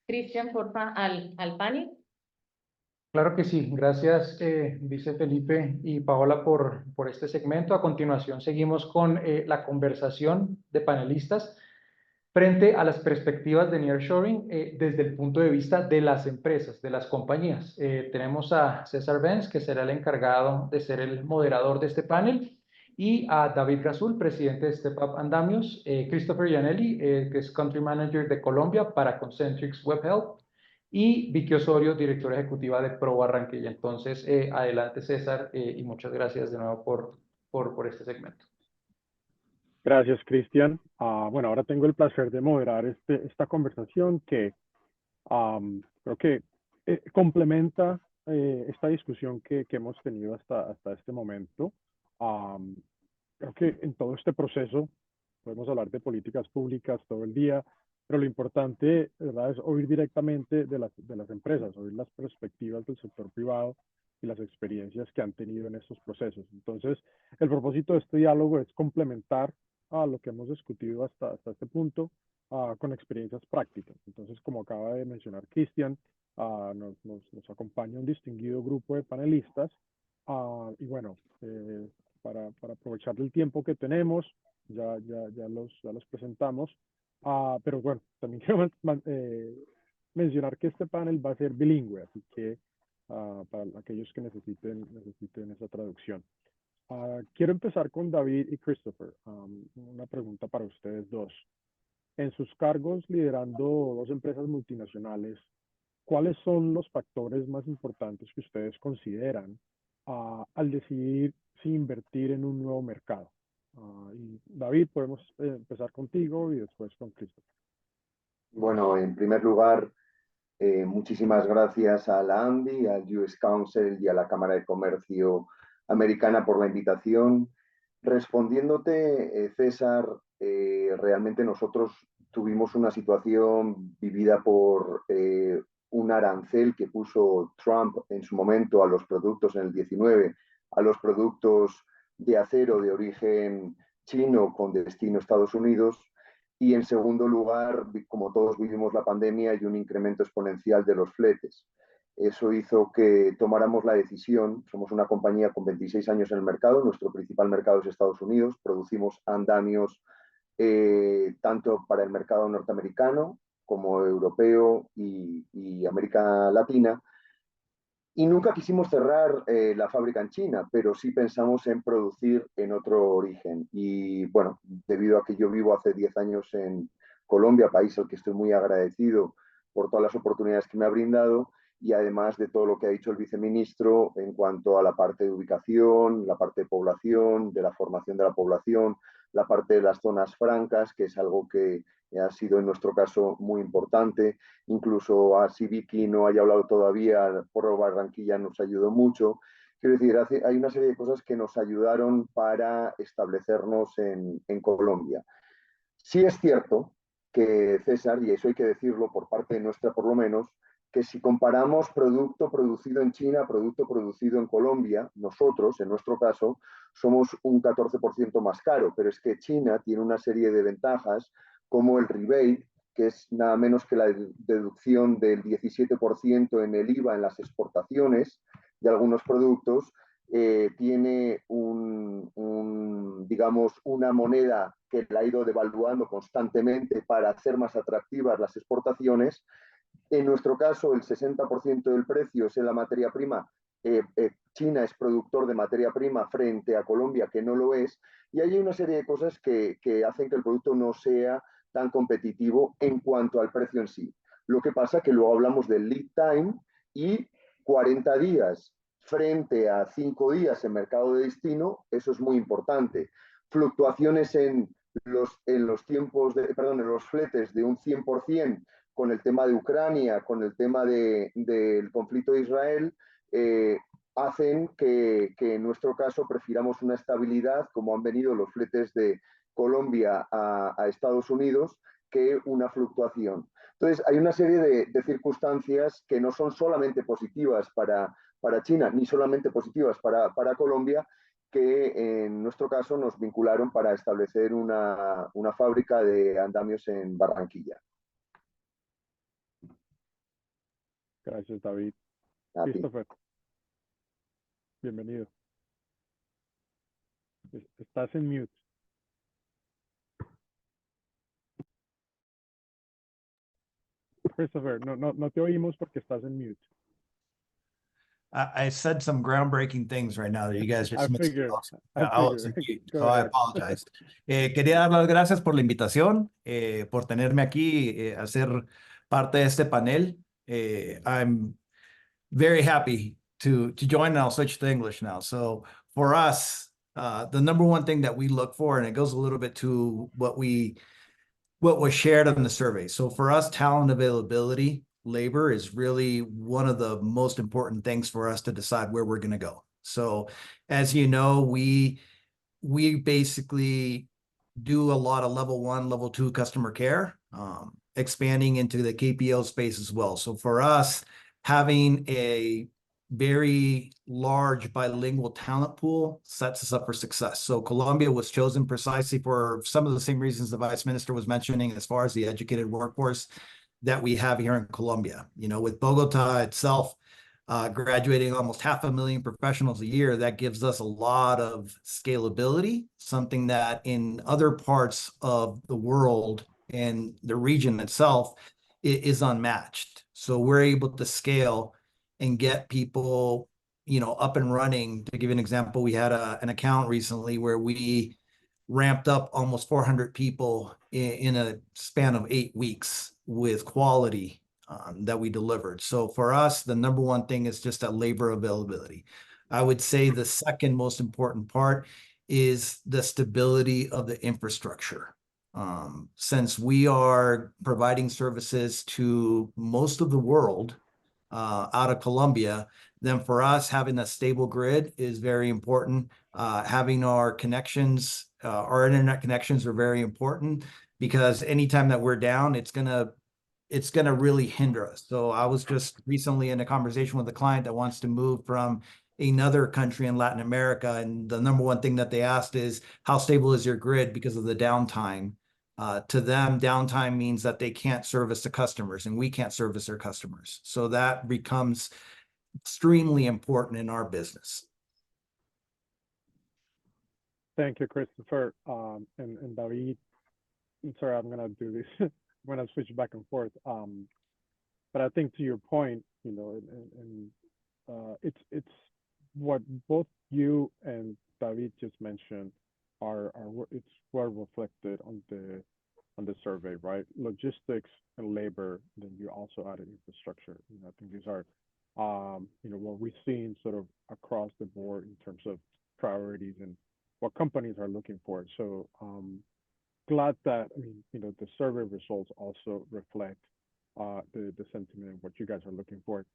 Cristian, porfa, al panel. Claro que sí. Gracias, Vice Felipe y Paola, por este segmento. A continuación, seguimos con la conversación de panelistas frente a las perspectivas de nearshoring desde el punto de vista de las empresas, de las compañías. Tenemos a César Benz, que será el encargado de ser el moderador de este panel, y a David Gazul, presidente de Step Up Andamios, Christopher Gianelli, que es Country Manager de Colombia para Concentrix Web Help, y Vicky Osorio, directora ejecutiva de Pro Barranquilla. Entonces, adelante, César, y muchas gracias de nuevo por este segmento. Gracias, Cristian. Bueno, ahora tengo el placer de moderar esta conversación que creo que complementa esta discusión que hemos tenido hasta este momento. Creo que en todo este proceso podemos hablar de políticas públicas todo el día, pero lo importante, ¿verdad?, es oír directamente de las empresas, oír las perspectivas del sector privado y las experiencias que han tenido en estos procesos. Entonces, el propósito de este diálogo es complementar a lo que hemos discutido hasta este punto con experiencias prácticas. Entonces, como acaba de mencionar Cristian, nos acompaña un distinguido grupo de panelistas y bueno, para aprovechar el tiempo que tenemos, ya los presentamos. Pero bueno, también quiero mencionar que este panel va a ser bilingüe, así que para aquellos que necesiten esa traducción. Quiero empezar con David y Christopher. Una pregunta para ustedes dos. En sus cargos liderando dos empresas multinacionales, ¿cuáles son los factores más importantes que ustedes consideran al decidir si invertir en un nuevo mercado? Y David, podemos empezar contigo y después con Christopher. Bueno, en primer lugar, muchísimas gracias a la ANDI, al US Council y a la Cámara de Comercio Americana por la invitación. Respondiéndote, César, realmente nosotros tuvimos una situación vivida por un arancel que puso Trump en su momento a los productos en el 19, a los productos de acero de origen chino con destino a Estados Unidos. Y en segundo lugar, como todos vivimos la pandemia, hay un incremento exponencial de los fletes. Eso hizo que tomáramos la decisión. Somos una compañía con 26 años en el mercado. Nuestro principal mercado es Estados Unidos. Producimos andamios tanto para el mercado norteamericano como europeo y América Latina. Y nunca quisimos cerrar la fábrica en China, pero sí pensamos en producir en otro origen. Y bueno, debido a que yo vivo hace 10 años en Colombia, país al que estoy muy agradecido por todas las oportunidades que me ha brindado, y además de todo lo que ha dicho el viceministro en cuanto a la parte de ubicación, la parte de población, de la formación de la población, la parte de las zonas francas, que es algo que ha sido en nuestro caso muy importante. Incluso así Vicky no haya hablado todavía, por Barranquilla nos ayudó mucho. Quiero decir, hay una serie de cosas que nos ayudaron para establecernos en Colombia. Sí es cierto que, César, y eso hay que decirlo por parte nuestra por lo menos, que si comparamos producto producido en China, producto producido en Colombia, nosotros, en nuestro caso, somos un 14% más caro, pero es que China tiene una serie de ventajas como el rebate, que es nada menos que la deducción del 17% en el IVA en las exportaciones de algunos productos, tiene digamos, una moneda que la ha ido devaluando constantemente para hacer más atractivas las exportaciones. En nuestro caso, el 60% del precio es en la materia prima. China es productor de materia prima frente a Colombia, que no lo es, y hay una serie de cosas que hacen que el producto no sea tan competitivo en cuanto al precio en sí. Lo que pasa que luego hablamos del lead time, y 40 días frente a 5 días en mercado de destino, eso es muy importante. Fluctuaciones en los tiempos en los fletes de un 100%, con el tema de Ucrania, con el tema del conflicto de Israel, hacen que en nuestro caso prefiramos una estabilidad, como han venido los fletes de Colombia a Estados Unidos, que una fluctuación. Entonces, hay una serie de circunstancias que no son solamente positivas para China, ni solamente positivas para Colombia, que en nuestro caso nos vincularon para establecer una fábrica de andamios en Barranquilla. Gracias, David. A ti. Christopher, bienvenido. Estás en mute. Christopher, no te oímos porque estás en mute. I said some groundbreaking things right now that you guys just I missed. figured. I was in mute, Go so I ahead. apologize. Quería dar las gracias por la invitación, por tenerme aquí, a ser parte de este panel. I'm very happy to join, and I'll switch to English now. So for us, the number one thing that we look for, and it goes a little bit to what was shared on the survey. So for us, talent availability, labor is really one of the most important things for us to decide where we're going to go. So as you know, we basically do a lot of level 1, level 2 customer care, expanding into the KPO space as well. So for us, having a very large bilingual talent pool sets us up for success. So Colombia was chosen precisely for some of the same reasons the Vice Minister was mentioning, as far as the educated workforce that we have here in Colombia. You know, with Bogota itself graduating almost 500,000 professionals a year, that gives us a lot of scalability, something that in other parts of the world and the region itself is unmatched. So we're able to scale and get people, you know, up and running. To give you an example, we had an account recently where we ramped up almost 400 people in a span of 8 weeks with quality that we delivered. So for us, the number one thing is just that labor availability. I would say the second most important part is the stability of the infrastructure. Since we are providing services to most of the world out of Colombia, then for us, having a stable grid is very important. Having our connections, our internet connections are very important, because anytime that we're down, it's gonna really hinder us. So I was just recently in a conversation with a client that wants to move from another country in Latin America, and the number one thing that they asked is, how stable is your grid because of the downtime To them, downtime means that they can't service the customers and we can't service their customers. So that becomes extremely important in our business. Thank you, Christopher. And David, I'm sorry, I'm gonna do this. I'm gonna switch back and forth. But I think to your point, you know, it's what both you and David just mentioned it's well reflected on the survey, right? Logistics and labor, then you also added infrastructure. You know, I think these are you know, what we've seen sort of across the board in terms of priorities and what companies are looking for. So glad that, I mean, you know, the survey results also reflect the sentiment and what you guys are looking for.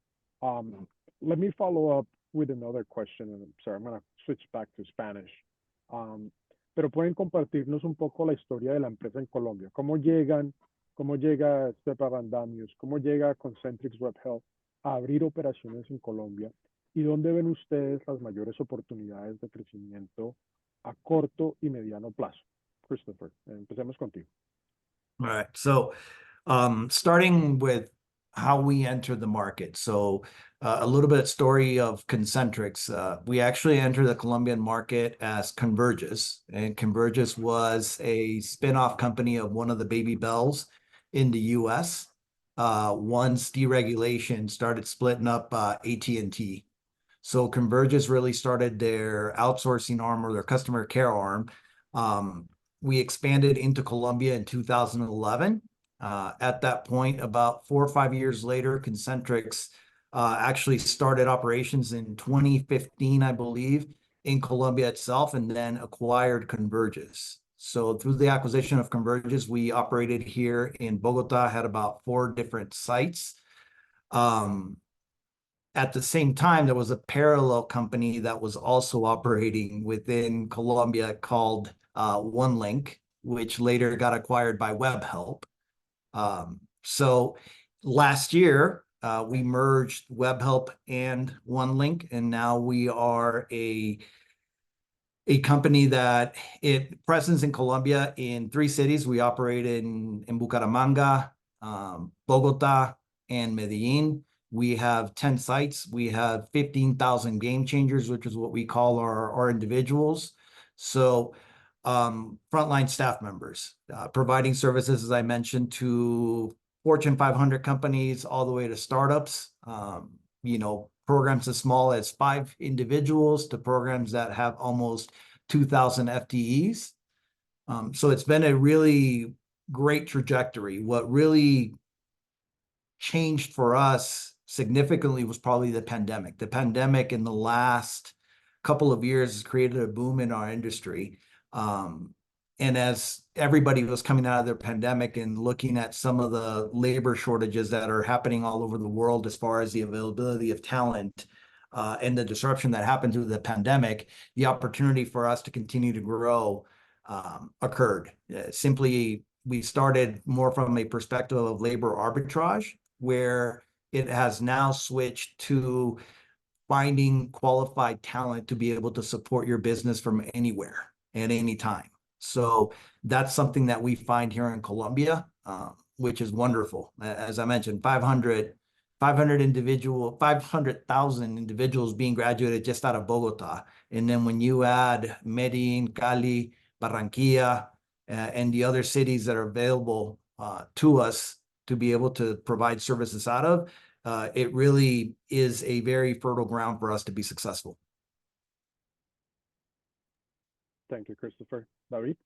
Let me follow up with another question, and I'm sorry, I'm gonna switch back to Spanish. Pero pueden compartirnos un poco la historia de la empresa en Colombia. ¿Cómo llega Stepa Van Damius? ¿Cómo llega Concentrix Web Health a abrir operaciones en Colombia? ¿Y dónde ven ustedes las mayores oportunidades de crecimiento a corto y mediano plazo? Christopher, empecemos contigo. All right. So starting with how we entered the market. So a little bit of story of Concentrix. We actually entered the Colombian market as Convergys, and Convergys was a spin-off company of one of the baby bells in the US. Once deregulation started splitting up AT&T. So Convergys really started their outsourcing arm or their customer care arm. We expanded into Colombia in 2011. At that point, about 4 or 5 years later, Concentrix actually started operations in 2015, I believe, in Colombia itself, and then acquired Convergys. So through the acquisition of Convergys, we operated here in Bogota, had about 4 different sites. At the same time, there was a parallel company that was also operating within Colombia called OneLink, which later got acquired by Webhelp. So last year, we merged Webhelp and OneLink, and now we are a company that presence in Colombia in 3 cities. We operate in Bucaramanga, Bogota, and Medellin. We have 10 sites. We have 15,000 game changers, which is what we call our individuals. So frontline staff members, providing services, as I mentioned, to Fortune 500 companies all the way to startups, you know, programs as small as 5 individuals to programs that have almost 2,000 FTEs. So it's been a really great trajectory. What really changed for us significantly was probably the pandemic. The pandemic in the last couple of years has created a boom in our industry. And as everybody was coming out of their pandemic and looking at some of the labor shortages that are happening all over the world as far as the availability of talent and the disruption that happened through the pandemic, the opportunity for us to continue to grow occurred. Simply, we started more from a perspective of labor arbitrage, where it has now switched to finding qualified talent to be able to support your business from anywhere at any time. So that's something that we find here in Colombia, which is wonderful. As I mentioned, 500,000 individuals being graduated just out of Bogota. And then when you add Medellin, Cali, Barranquilla, and the other cities that are available to us to be able to provide services out of, it really is a very fertile ground for us to be successful. Thank you, Christopher. David?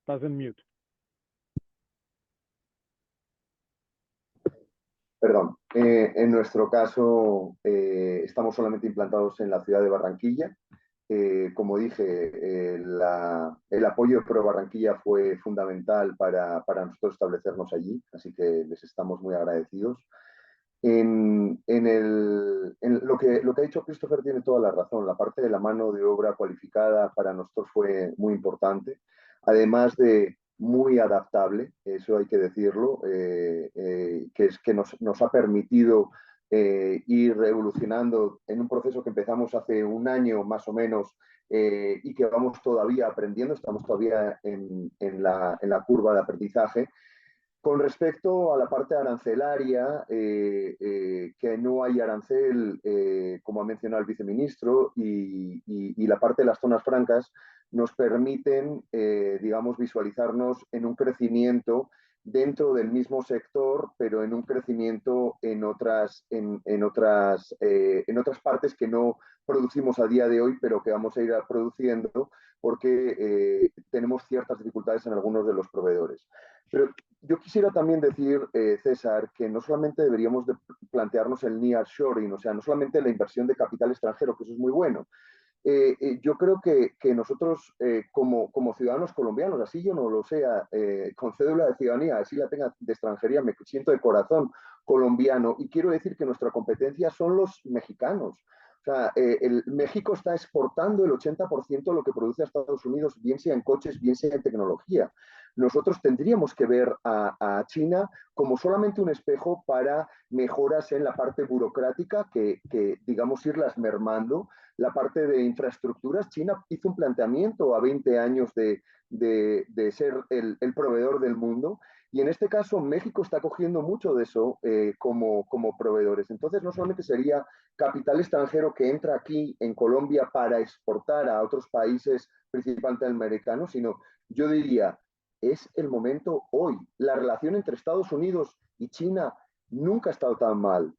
Estás en mute. Perdón. En nuestro caso, estamos solamente implantados en la ciudad de Barranquilla. Como dije, el apoyo de Pro Barranquilla fue fundamental para nosotros establecernos allí, así que les estamos muy agradecidos. Lo que ha dicho Christopher tiene toda la razón. La parte de la mano de obra cualificada para nosotros fue muy importante, además de muy adaptable, eso hay que decirlo, que nos ha permitido ir evolucionando en un proceso que empezamos hace un año más o menos y que vamos todavía aprendiendo, estamos todavía en la curva de aprendizaje. Con respecto a la parte arancelaria, que no hay arancel, como ha mencionado el viceministro, y la parte de las zonas francas nos permiten, digamos, visualizarnos en un crecimiento dentro del mismo sector, pero en un crecimiento en otras partes que no producimos a día de hoy, pero que vamos a ir produciendo porque tenemos ciertas dificultades en algunos de los proveedores. Pero yo quisiera también decir, César, que no solamente deberíamos de plantearnos el nearshoring, o sea, no solamente la inversión de capital extranjero, que eso es muy bueno. Yo creo que nosotros, como ciudadanos colombianos, así yo no lo sea, con cédula de ciudadanía, así la tenga de extranjería, me siento de corazón colombiano y quiero decir que nuestra competencia son los mexicanos. O sea, México está exportando el 80% de lo que produce a Estados Unidos, bien sea en coches, bien sea en tecnología. Nosotros tendríamos que ver a China como solamente un espejo para mejoras en la parte burocrática que digamos, irlas mermando. La parte de infraestructuras, China hizo un planteamiento a 20 años de ser el proveedor del mundo y en este caso México está cogiendo mucho de eso como proveedores. Entonces no solamente sería capital extranjero que entra aquí en Colombia para exportar a otros países, principalmente americanos, sino yo diría, es el momento hoy. La relación entre Estados Unidos y China nunca ha estado tan mal.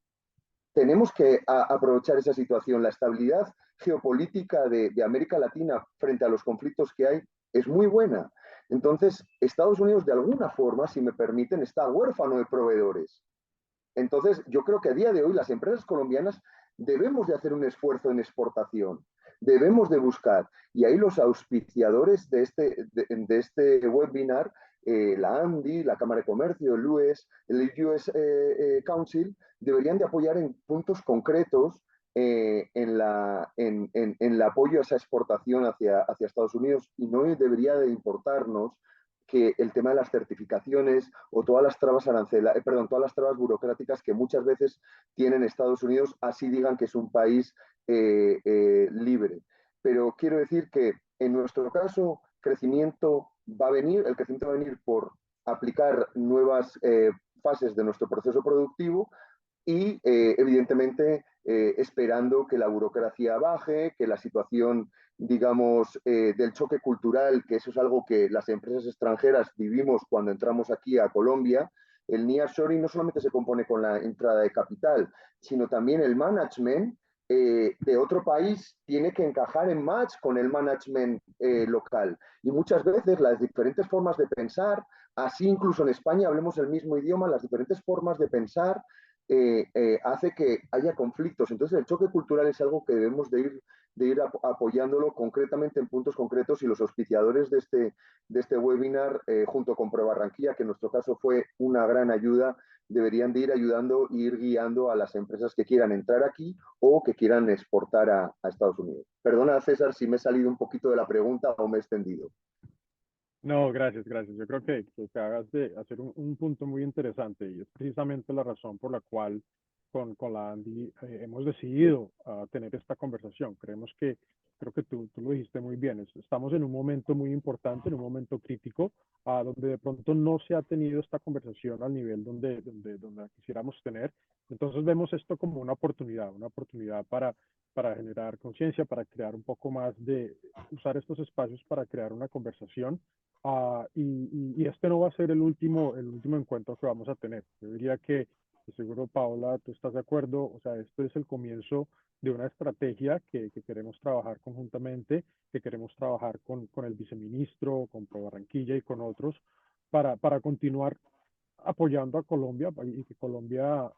Tenemos que aprovechar esa situación. La estabilidad geopolítica de América Latina frente a los conflictos que hay es muy buena. Entonces, Estados Unidos, de alguna forma, si me permiten, está huérfano de proveedores. Entonces, yo creo que a día de hoy las empresas colombianas debemos de hacer un esfuerzo en exportación, debemos de buscar, y ahí los auspiciadores de este webinar, la ANDI, la Cámara de Comercio, el US, Council, deberían de apoyar en puntos concretos en el apoyo a esa exportación hacia Estados Unidos y no debería de importarnos que el tema de las certificaciones o todas las trabas todas las trabas burocráticas que muchas veces tienen Estados Unidos, así digan que es un país libre. Pero quiero decir que en nuestro caso, el crecimiento va a venir por aplicar nuevas fases de nuestro proceso productivo y evidentemente esperando que la burocracia baje, que la situación, digamos, del choque cultural, que eso es algo que las empresas extranjeras vivimos cuando entramos aquí a Colombia. El nearshoring no solamente se compone con la entrada de capital, sino también el management de otro país tiene que encajar en match con el management local. Y muchas veces las diferentes formas de pensar, así incluso en España hablemos el mismo idioma, las diferentes formas de pensar hace que haya conflictos. Entonces el choque cultural es algo que debemos de ir apoyándolo concretamente en puntos concretos y los auspiciadores de este webinar junto con ProBarranquilla, que en nuestro caso fue una gran ayuda, deberían de ir ayudando e ir guiando a las empresas que quieran entrar aquí o que quieran exportar a Estados Unidos. Perdona, César, si me he salido un poquito de la pregunta o me he extendido. No, gracias, gracias. Yo creo que te hagas de hacer un punto muy interesante y es precisamente la razón por la cual con la Andy hemos decidido tener esta conversación. Creo que tú lo dijiste muy bien. Estamos en un momento muy importante, en un momento crítico, donde de pronto no se ha tenido esta conversación al nivel donde la quisiéramos tener. Entonces vemos esto como una oportunidad para generar conciencia, para crear un poco más usar estos espacios para crear una conversación. Y este no va a ser el último encuentro que vamos a tener. Yo diría que, seguro, Paola, tú estás de acuerdo, o sea, esto es el comienzo de una estrategia que queremos trabajar conjuntamente, que queremos trabajar con el viceministro, con ProBarranquilla y con otros, para continuar apoyando a Colombia y que Colombia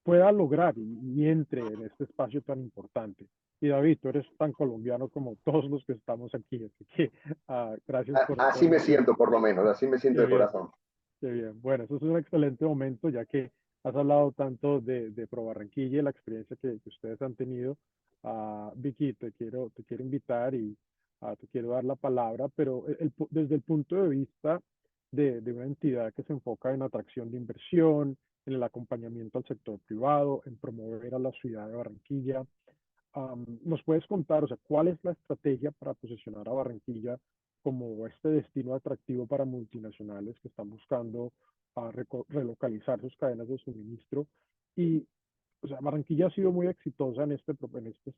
pueda lograr y entre en este espacio tan importante. Y David, tú eres tan colombiano como todos los que estamos aquí, así que gracias Así me siento, por lo menos, así me siento Qué de bien, corazón. qué bien. Bueno, eso es un excelente momento, ya que has hablado tanto de ProBarranquilla y la experiencia que ustedes han tenido. Vicky, te quiero invitar y te quiero dar la palabra, pero desde el punto de vista de una entidad que se enfoca en atracción de inversión, en el acompañamiento al sector privado, en promover a la ciudad de Barranquilla. ¿Nos puedes contar, o sea, cuál es la estrategia para posicionar a Barranquilla como este destino atractivo para multinacionales que están buscando relocalizar sus cadenas de suministro? Y, o sea, Barranquilla ha sido muy exitosa en este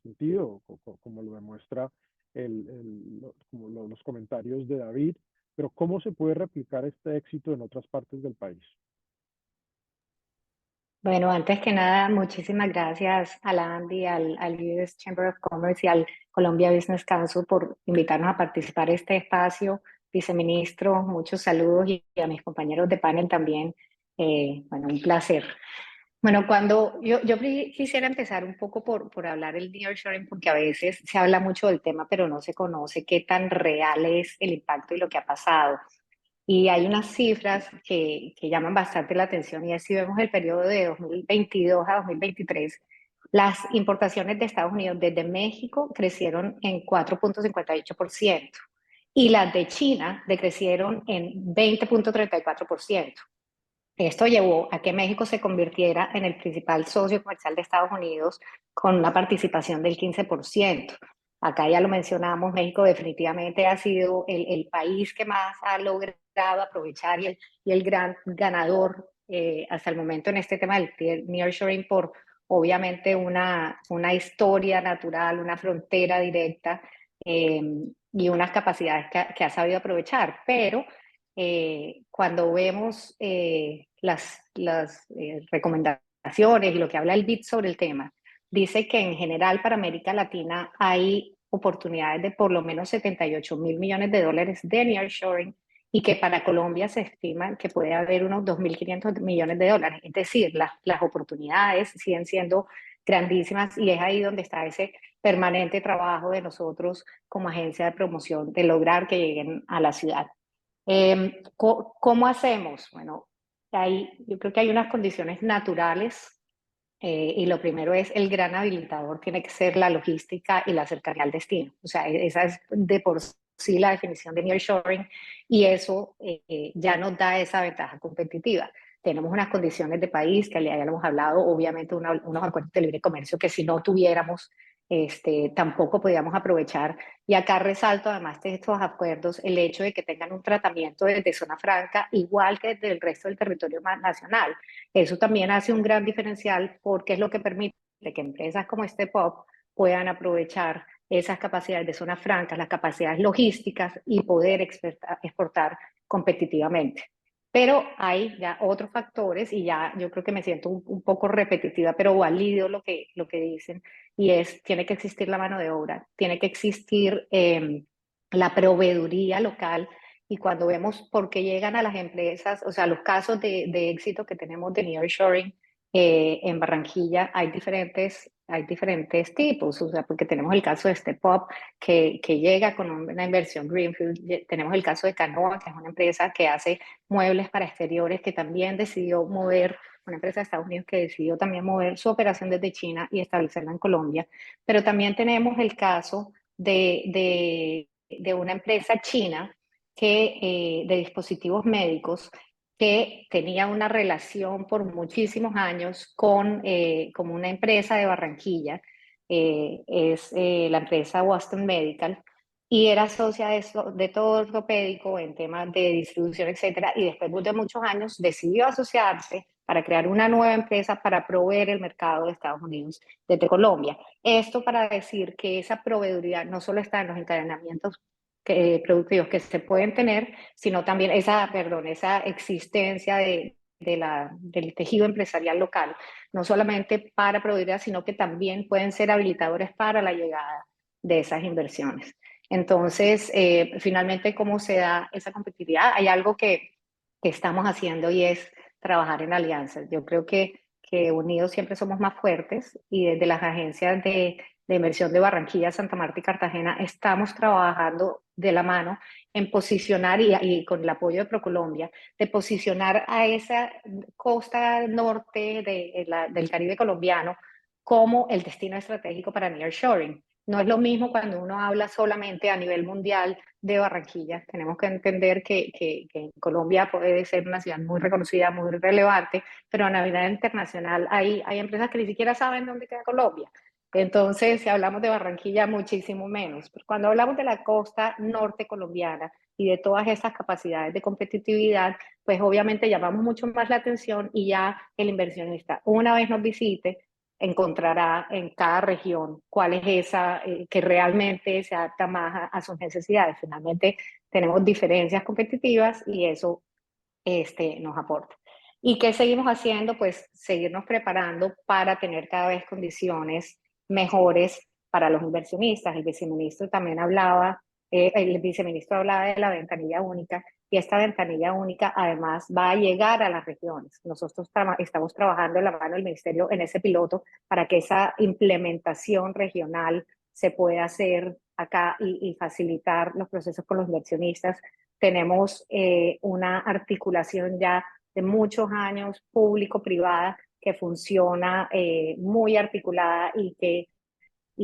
sentido, como lo demuestra los comentarios de David, pero ¿cómo se puede replicar este éxito en otras partes del país? Bueno, antes que nada, muchísimas gracias a la Andy, al US Chamber of Commerce y al Colombia Business Council por invitarnos a participar en este espacio. Viceministro, muchos saludos y a mis compañeros de panel también. Bueno, un placer. Bueno, yo quisiera empezar un poco por hablar el nearshoring, porque a veces se habla mucho del tema, pero no se conoce qué tan real es el impacto y lo que ha pasado. Y hay unas cifras que llaman bastante la atención, y es si vemos el periodo de 2022 a 2023, las importaciones de Estados Unidos desde México crecieron en 4.58% y las de China decrecieron en 20.34%. Esto llevó a que México se convirtiera en el principal socio comercial de Estados Unidos con una participación del 15%. Acá ya lo mencionamos, México definitivamente ha sido el país que más ha logrado aprovechar y el gran ganador hasta el momento en este tema del nearshoring por obviamente una historia natural, una frontera directa y unas capacidades que ha sabido aprovechar. Pero cuando vemos las recomendaciones y lo que habla el BID sobre el tema, dice que en general para América Latina hay oportunidades de por lo menos 78.000 millones de dólares de nearshoring, y que para Colombia se estima que puede haber unos 2.500 millones de dólares. Es decir, las oportunidades siguen siendo grandísimas, y es ahí donde está ese permanente trabajo de nosotros como agencia de promoción de lograr que lleguen a la ciudad. ¿Cómo hacemos? Bueno, yo creo que hay unas condiciones naturales y lo primero es el gran habilitador, tiene que ser la logística y la cercanía al destino. O sea, esa es de por sí la definición de nearshoring, y eso ya nos da esa ventaja competitiva. Tenemos unas condiciones de país que ya lo hemos hablado, obviamente unos acuerdos de libre comercio que si no tuviéramos, tampoco podíamos aprovechar. Y acá resalto, además de estos acuerdos, el hecho de que tengan un tratamiento desde zona franca igual que desde el resto del territorio nacional. Eso también hace un gran diferencial, porque es lo que permite que empresas como Step Up puedan aprovechar esas capacidades de zonas francas, las capacidades logísticas, y poder exportar competitivamente. Pero hay ya otros factores, y ya yo creo que me siento un poco repetitiva, pero valido lo que dicen, y tiene que existir la mano de obra, tiene que existir la proveeduría local. Y cuando vemos por qué llegan a las empresas, o sea, los casos de éxito que tenemos de nearshoring en Barranquilla, hay diferentes tipos, o sea, porque tenemos el caso de Step Up, que llega con una inversión Greenfield. Tenemos el caso de Canoa, que es una empresa que hace muebles para exteriores, que también decidió mover, una empresa de Estados Unidos que decidió también mover su operación desde China y establecerla en Colombia. Pero también tenemos el caso de una empresa china de dispositivos médicos, que tenía una relación por muchísimos años con como una empresa de Barranquilla, es la empresa Boston Medical, y era socia de todo ortopédico en temas de distribución, etcétera, y después de muchos años decidió asociarse para crear una nueva empresa para proveer el mercado de Estados Unidos desde Colombia. Esto para decir que esa proveeduría no solo está en los encadenamientos productivos que se pueden tener, sino también esa existencia del tejido empresarial local, no solamente para proveeduría, sino que también pueden ser habilitadores para la llegada de esas inversiones. Entonces, finalmente, ¿cómo se da esa competitividad? Hay algo que estamos haciendo, y es trabajar en alianzas. Yo creo que unidos siempre somos más fuertes, y desde las agencias de inversión de Barranquilla, Santa Marta y Cartagena estamos trabajando de la mano en posicionar, y con el apoyo de ProColombia, de posicionar a esa costa norte del Caribe colombiano como el destino estratégico para nearshoring. No es lo mismo cuando uno habla solamente a nivel mundial de Barranquilla. Tenemos que entender que en Colombia puede ser una ciudad muy reconocida, muy relevante, pero a nivel internacional hay empresas que ni siquiera saben dónde queda Colombia. Entonces, si hablamos de Barranquilla, muchísimo menos. Pero cuando hablamos de la costa norte colombiana y de todas esas capacidades de competitividad, pues obviamente llamamos mucho más la atención y ya el inversionista, una vez nos visite, encontrará en cada región cuál es esa que realmente se adapta más a sus necesidades. Finalmente, tenemos diferencias competitivas y eso nos aporta. ¿Y qué seguimos haciendo? Pues seguirnos preparando para tener cada vez condiciones mejores para los inversionistas. El viceministro también hablaba, el viceministro hablaba de la ventanilla única, y esta ventanilla única además va a llegar a las regiones. Nosotros estamos trabajando en la mano del ministerio en ese piloto para que esa implementación regional se pueda hacer acá y facilitar los procesos con los inversionistas. Tenemos una articulación ya de muchos años público-privada que funciona muy articulada y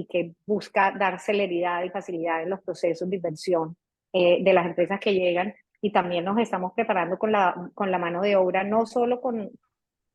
que busca dar celeridad y facilidad en los procesos de inversión de las empresas que llegan. Y también nos estamos preparando con la mano de obra, no solo con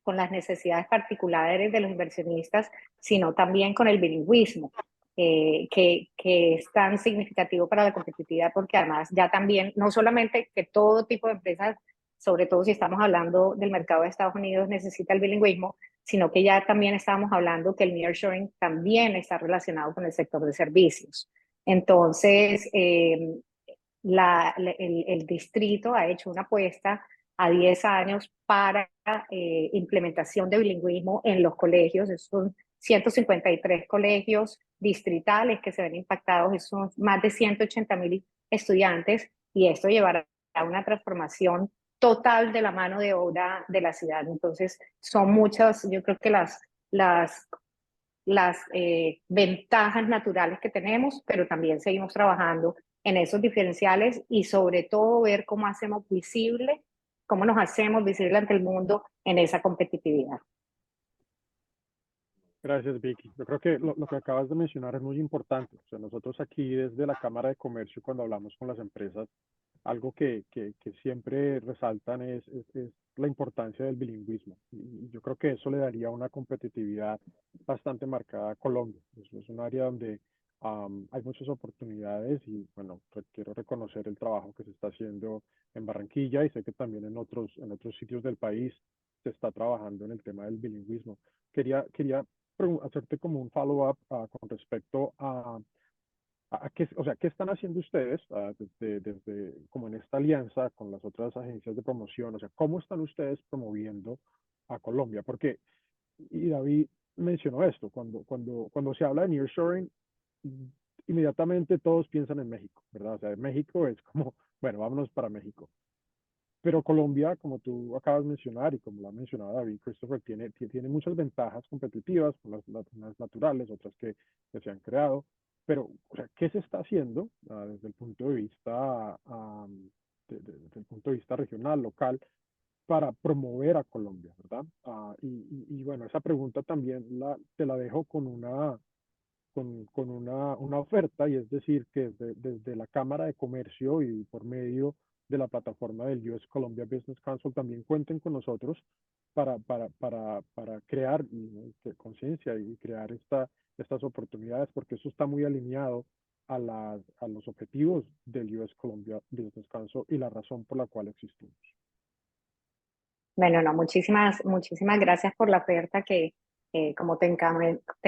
las necesidades particulares de los inversionistas, sino también con el bilingüismo, que es tan significativo para la competitividad, porque además ya también, no solamente que todo tipo de empresas, sobre todo si estamos hablando del mercado de Estados Unidos, necesita el bilingüismo, sino que ya también estábamos hablando que el nearshoring también está relacionado con el sector de servicios. Entonces, el distrito ha hecho una apuesta a 10 años para implementación de bilingüismo en los colegios. Son 153 colegios distritales que se ven impactados, son más de 180,000 estudiantes, y esto llevará a una transformación total de la mano de obra de la ciudad. Entonces, son muchas, yo creo que las ventajas naturales que tenemos, pero también seguimos trabajando en esos diferenciales y sobre todo ver cómo nos hacemos visible ante el mundo en esa competitividad. Gracias, Vicky. Yo creo que lo que acabas de mencionar es muy importante. O sea, nosotros aquí desde la Cámara de Comercio, cuando hablamos con las empresas, algo que siempre resaltan es la importancia del bilingüismo. Y yo creo que eso le daría una competitividad bastante marcada a Colombia. Es un área donde hay muchas oportunidades y, bueno, quiero reconocer el trabajo que se está haciendo en Barranquilla y sé que también en otros sitios del país se está trabajando en el tema del bilingüismo. Quería hacerte como un follow-up con respecto a qué, o sea, qué están haciendo ustedes desde como en esta alianza con las otras agencias de promoción, o sea, cómo están ustedes promoviendo a Colombia, porque, y David mencionó esto, cuando se habla de nearshoring, inmediatamente todos piensan en México, ¿verdad? O sea, México es como, bueno, vámonos para México. Pero Colombia, como tú acabas de mencionar y como lo ha mencionado David, Christopher, tiene muchas ventajas competitivas, unas naturales, otras que se han creado. Pero, o sea, ¿qué se está haciendo desde el punto de vista, desde el punto de vista regional, local, para promover a Colombia, ¿verdad? Y bueno, esa pregunta también te la dejo con una oferta, y es decir, que desde la Cámara de Comercio y por medio de la plataforma del US Colombia Business Council también cuenten con nosotros para crear conciencia y crear estas oportunidades, porque eso está muy alineado a los objetivos del US Colombia Business Council y la razón por la cual existimos. Bueno, no, muchísimas gracias por la oferta que, como te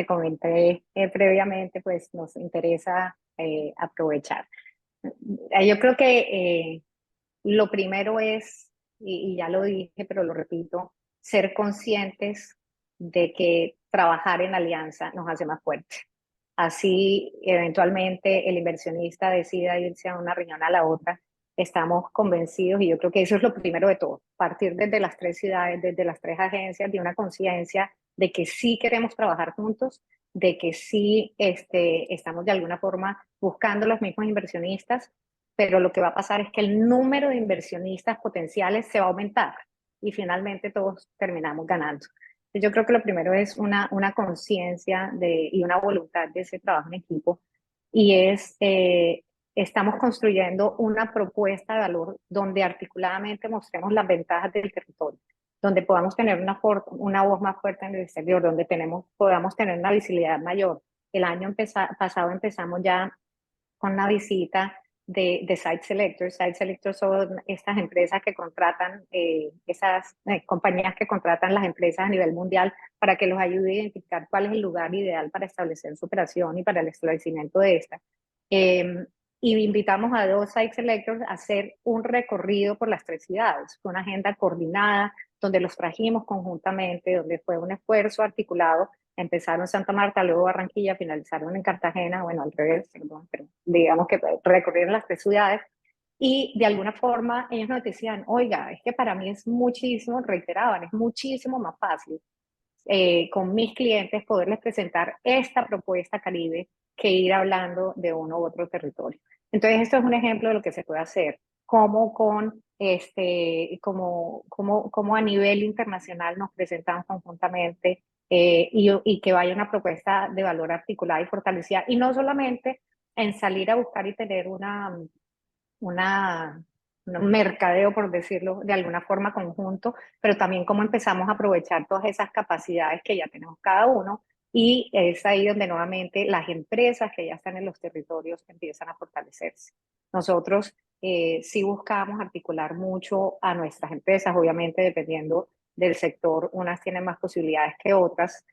comenté previamente, pues nos interesa aprovechar. Yo creo que lo primero es, y ya lo dije, pero lo repito, ser conscientes de que trabajar en alianza nos hace más fuertes. Así, eventualmente, el inversionista decida irse a una región a la otra. Estamos convencidos, y yo creo que eso es lo primero de todo, partir desde las 3 ciudades, desde las 3 agencias, de una conciencia de que sí queremos trabajar juntos, de que sí estamos de alguna forma buscando los mismos inversionistas, pero lo que va a pasar es que el número de inversionistas potenciales se va a aumentar y finalmente todos terminamos ganando. Yo creo que lo primero es una conciencia y una voluntad de ese trabajo en equipo, y estamos construyendo una propuesta de valor donde articuladamente mostremos las ventajas del territorio, donde podamos tener una voz más fuerte en el exterior, donde podamos tener una visibilidad mayor. El año pasado empezamos ya con la visita de Site Selectors. Site Selectors son estas empresas que contratan, esas compañías que contratan las empresas a nivel mundial para que los ayude a identificar cuál es el lugar ideal para establecer su operación y para el establecimiento de esta. Y invitamos a 2 Site Selectors a hacer un recorrido por las 3 ciudades. Fue una agenda coordinada donde los trajimos conjuntamente, donde fue un esfuerzo articulado. Empezaron en Santa Marta, luego Barranquilla, finalizaron en Cartagena, bueno, al revés, perdón, pero digamos que recorrieron las 3 ciudades. Y de alguna forma ellos nos decían, oiga, es que para mí es muchísimo, reiteraban, es muchísimo más fácil con mis clientes poderles presentar esta propuesta Caribe que ir hablando de uno u otro territorio. Entonces, esto es un ejemplo de lo que se puede hacer, como como a nivel internacional nos presentan conjuntamente y que vaya una propuesta de valor articulada y fortalecida, y no solamente en salir a buscar y tener un mercadeo, por decirlo de alguna forma, conjunto, pero también cómo empezamos a aprovechar todas esas capacidades que ya tenemos cada uno, y es ahí donde nuevamente las empresas que ya están en los territorios empiezan a fortalecerse. Nosotros sí buscamos articular mucho a nuestras empresas, obviamente dependiendo del sector, unas tienen más posibilidades que otras,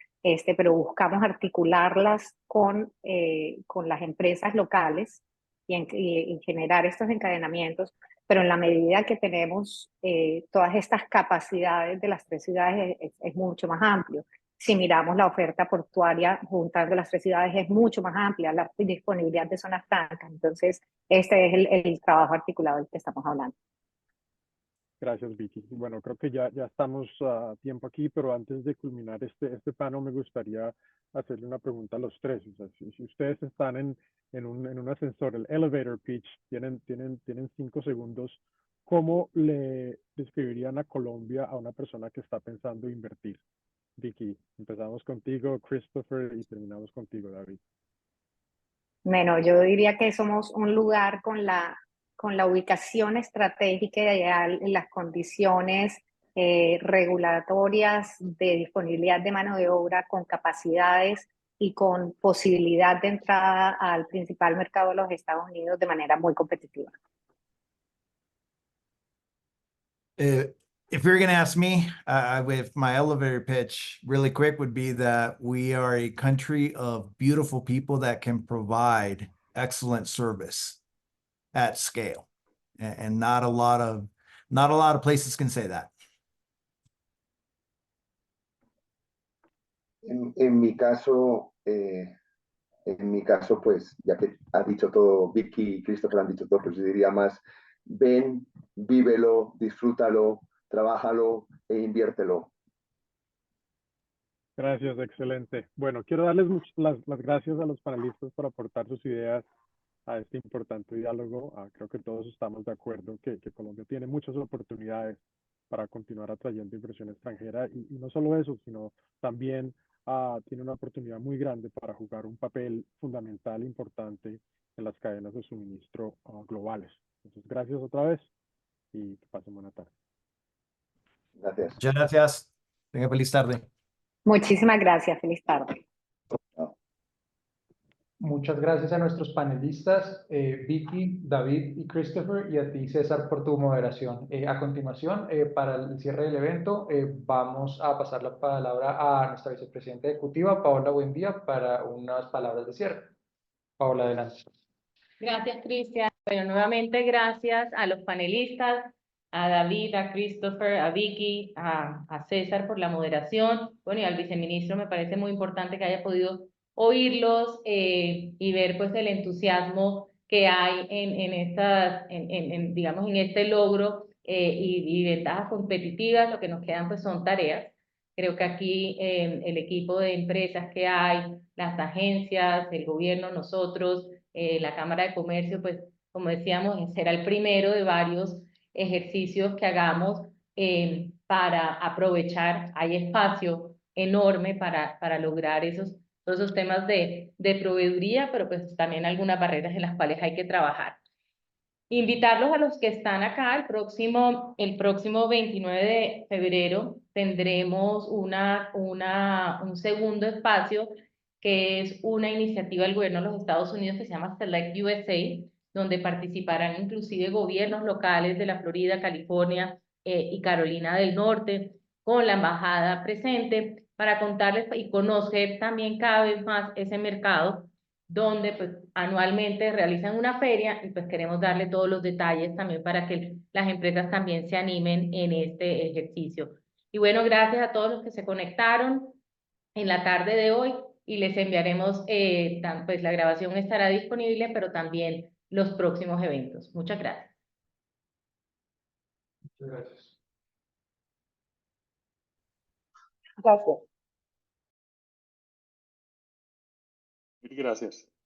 pero buscamos articularlas con las empresas locales y generar estos encadenamientos, pero en la medida que tenemos todas estas capacidades de las 3 ciudades es mucho más amplio. Si miramos la oferta portuaria juntando las 3 ciudades es mucho más amplia, la disponibilidad de zonas francas. Entonces, este es el trabajo articulado del que estamos hablando. Gracias, Vicky. Bueno, creo que ya estamos a tiempo aquí, pero antes de culminar este panel me gustaría hacerle una pregunta a los 3. O sea, si ustedes están en un ascensor, el elevator pitch, tienen 5 segundos, ¿cómo le describirían a Colombia a una persona que está pensando invertir? Vicky, empezamos contigo, Christopher, y terminamos contigo, David. Bueno, yo diría que somos un lugar con la ubicación estratégica ideal en las condiciones regulatorias de disponibilidad de mano de obra, con capacidades y con posibilidad de entrada al principal mercado de los Estados Unidos de manera muy competitiva. If you're going to ask me, with my elevator pitch, really quick, would be that we are a country of beautiful people that can provide excellent service at scale, and not a lot of places can say that. En mi caso, pues, ya que ha dicho todo, Vicky y Christopher han dicho todo, pues yo diría más, ven, vívelo, disfrútalo, trabájalo e inviértelo. Gracias, excelente. Bueno, quiero darles las gracias a los panelistas por aportar sus ideas a este importante diálogo. Creo que todos estamos de acuerdo que Colombia tiene muchas oportunidades para continuar atrayendo inversión extranjera, y no solo eso, sino también tiene una oportunidad muy grande para jugar un papel fundamental, importante en las cadenas de suministro globales. Entonces, gracias otra vez y que pasen buena tarde. Gracias. Muchas gracias. Tenga feliz tarde. Muchísimas gracias. Feliz tarde. Muchas gracias a nuestros panelistas, Vicky, David y Christopher, y a ti, César, por tu moderación. A continuación, para el cierre del evento, vamos a pasar la palabra a nuestra vicepresidenta ejecutiva, Paola Buendía, para unas palabras de cierre. Paola, adelante. Gracias, Cristian. Bueno, nuevamente gracias a los panelistas, a David, a Christopher, a Vicky, a César por la moderación. Bueno, y al viceministro me parece muy importante que haya podido oírlos y ver pues el entusiasmo que hay digamos, en este logro y ventajas competitivas. Lo que nos quedan pues son tareas. Creo que aquí el equipo de empresas que hay, las agencias, el gobierno, nosotros, la Cámara de Comercio, pues como decíamos, será el primero de varios ejercicios que hagamos para aprovechar. Hay espacio enorme para lograr esos todos esos temas de proveeduría, pero pues también algunas barreras en las cuales hay que trabajar. Invitarlos a los que están acá, el próximo 29 de febrero tendremos un segundo espacio que es una iniciativa del gobierno de los Estados Unidos que se llama Select USA, donde participarán inclusive gobiernos locales de la Florida, California y Carolina del Norte, con la embajada presente, para contarles y conocer también cada vez más ese mercado, donde pues anualmente realizan una feria y pues queremos darle todos los detalles también para que las empresas también se animen en este ejercicio. Y bueno, gracias a todos los que se conectaron en la tarde de hoy y les enviaremos, pues la grabación estará disponible, pero también los próximos eventos. Muchas gracias. Muchas gracias. Gracias. Gracias.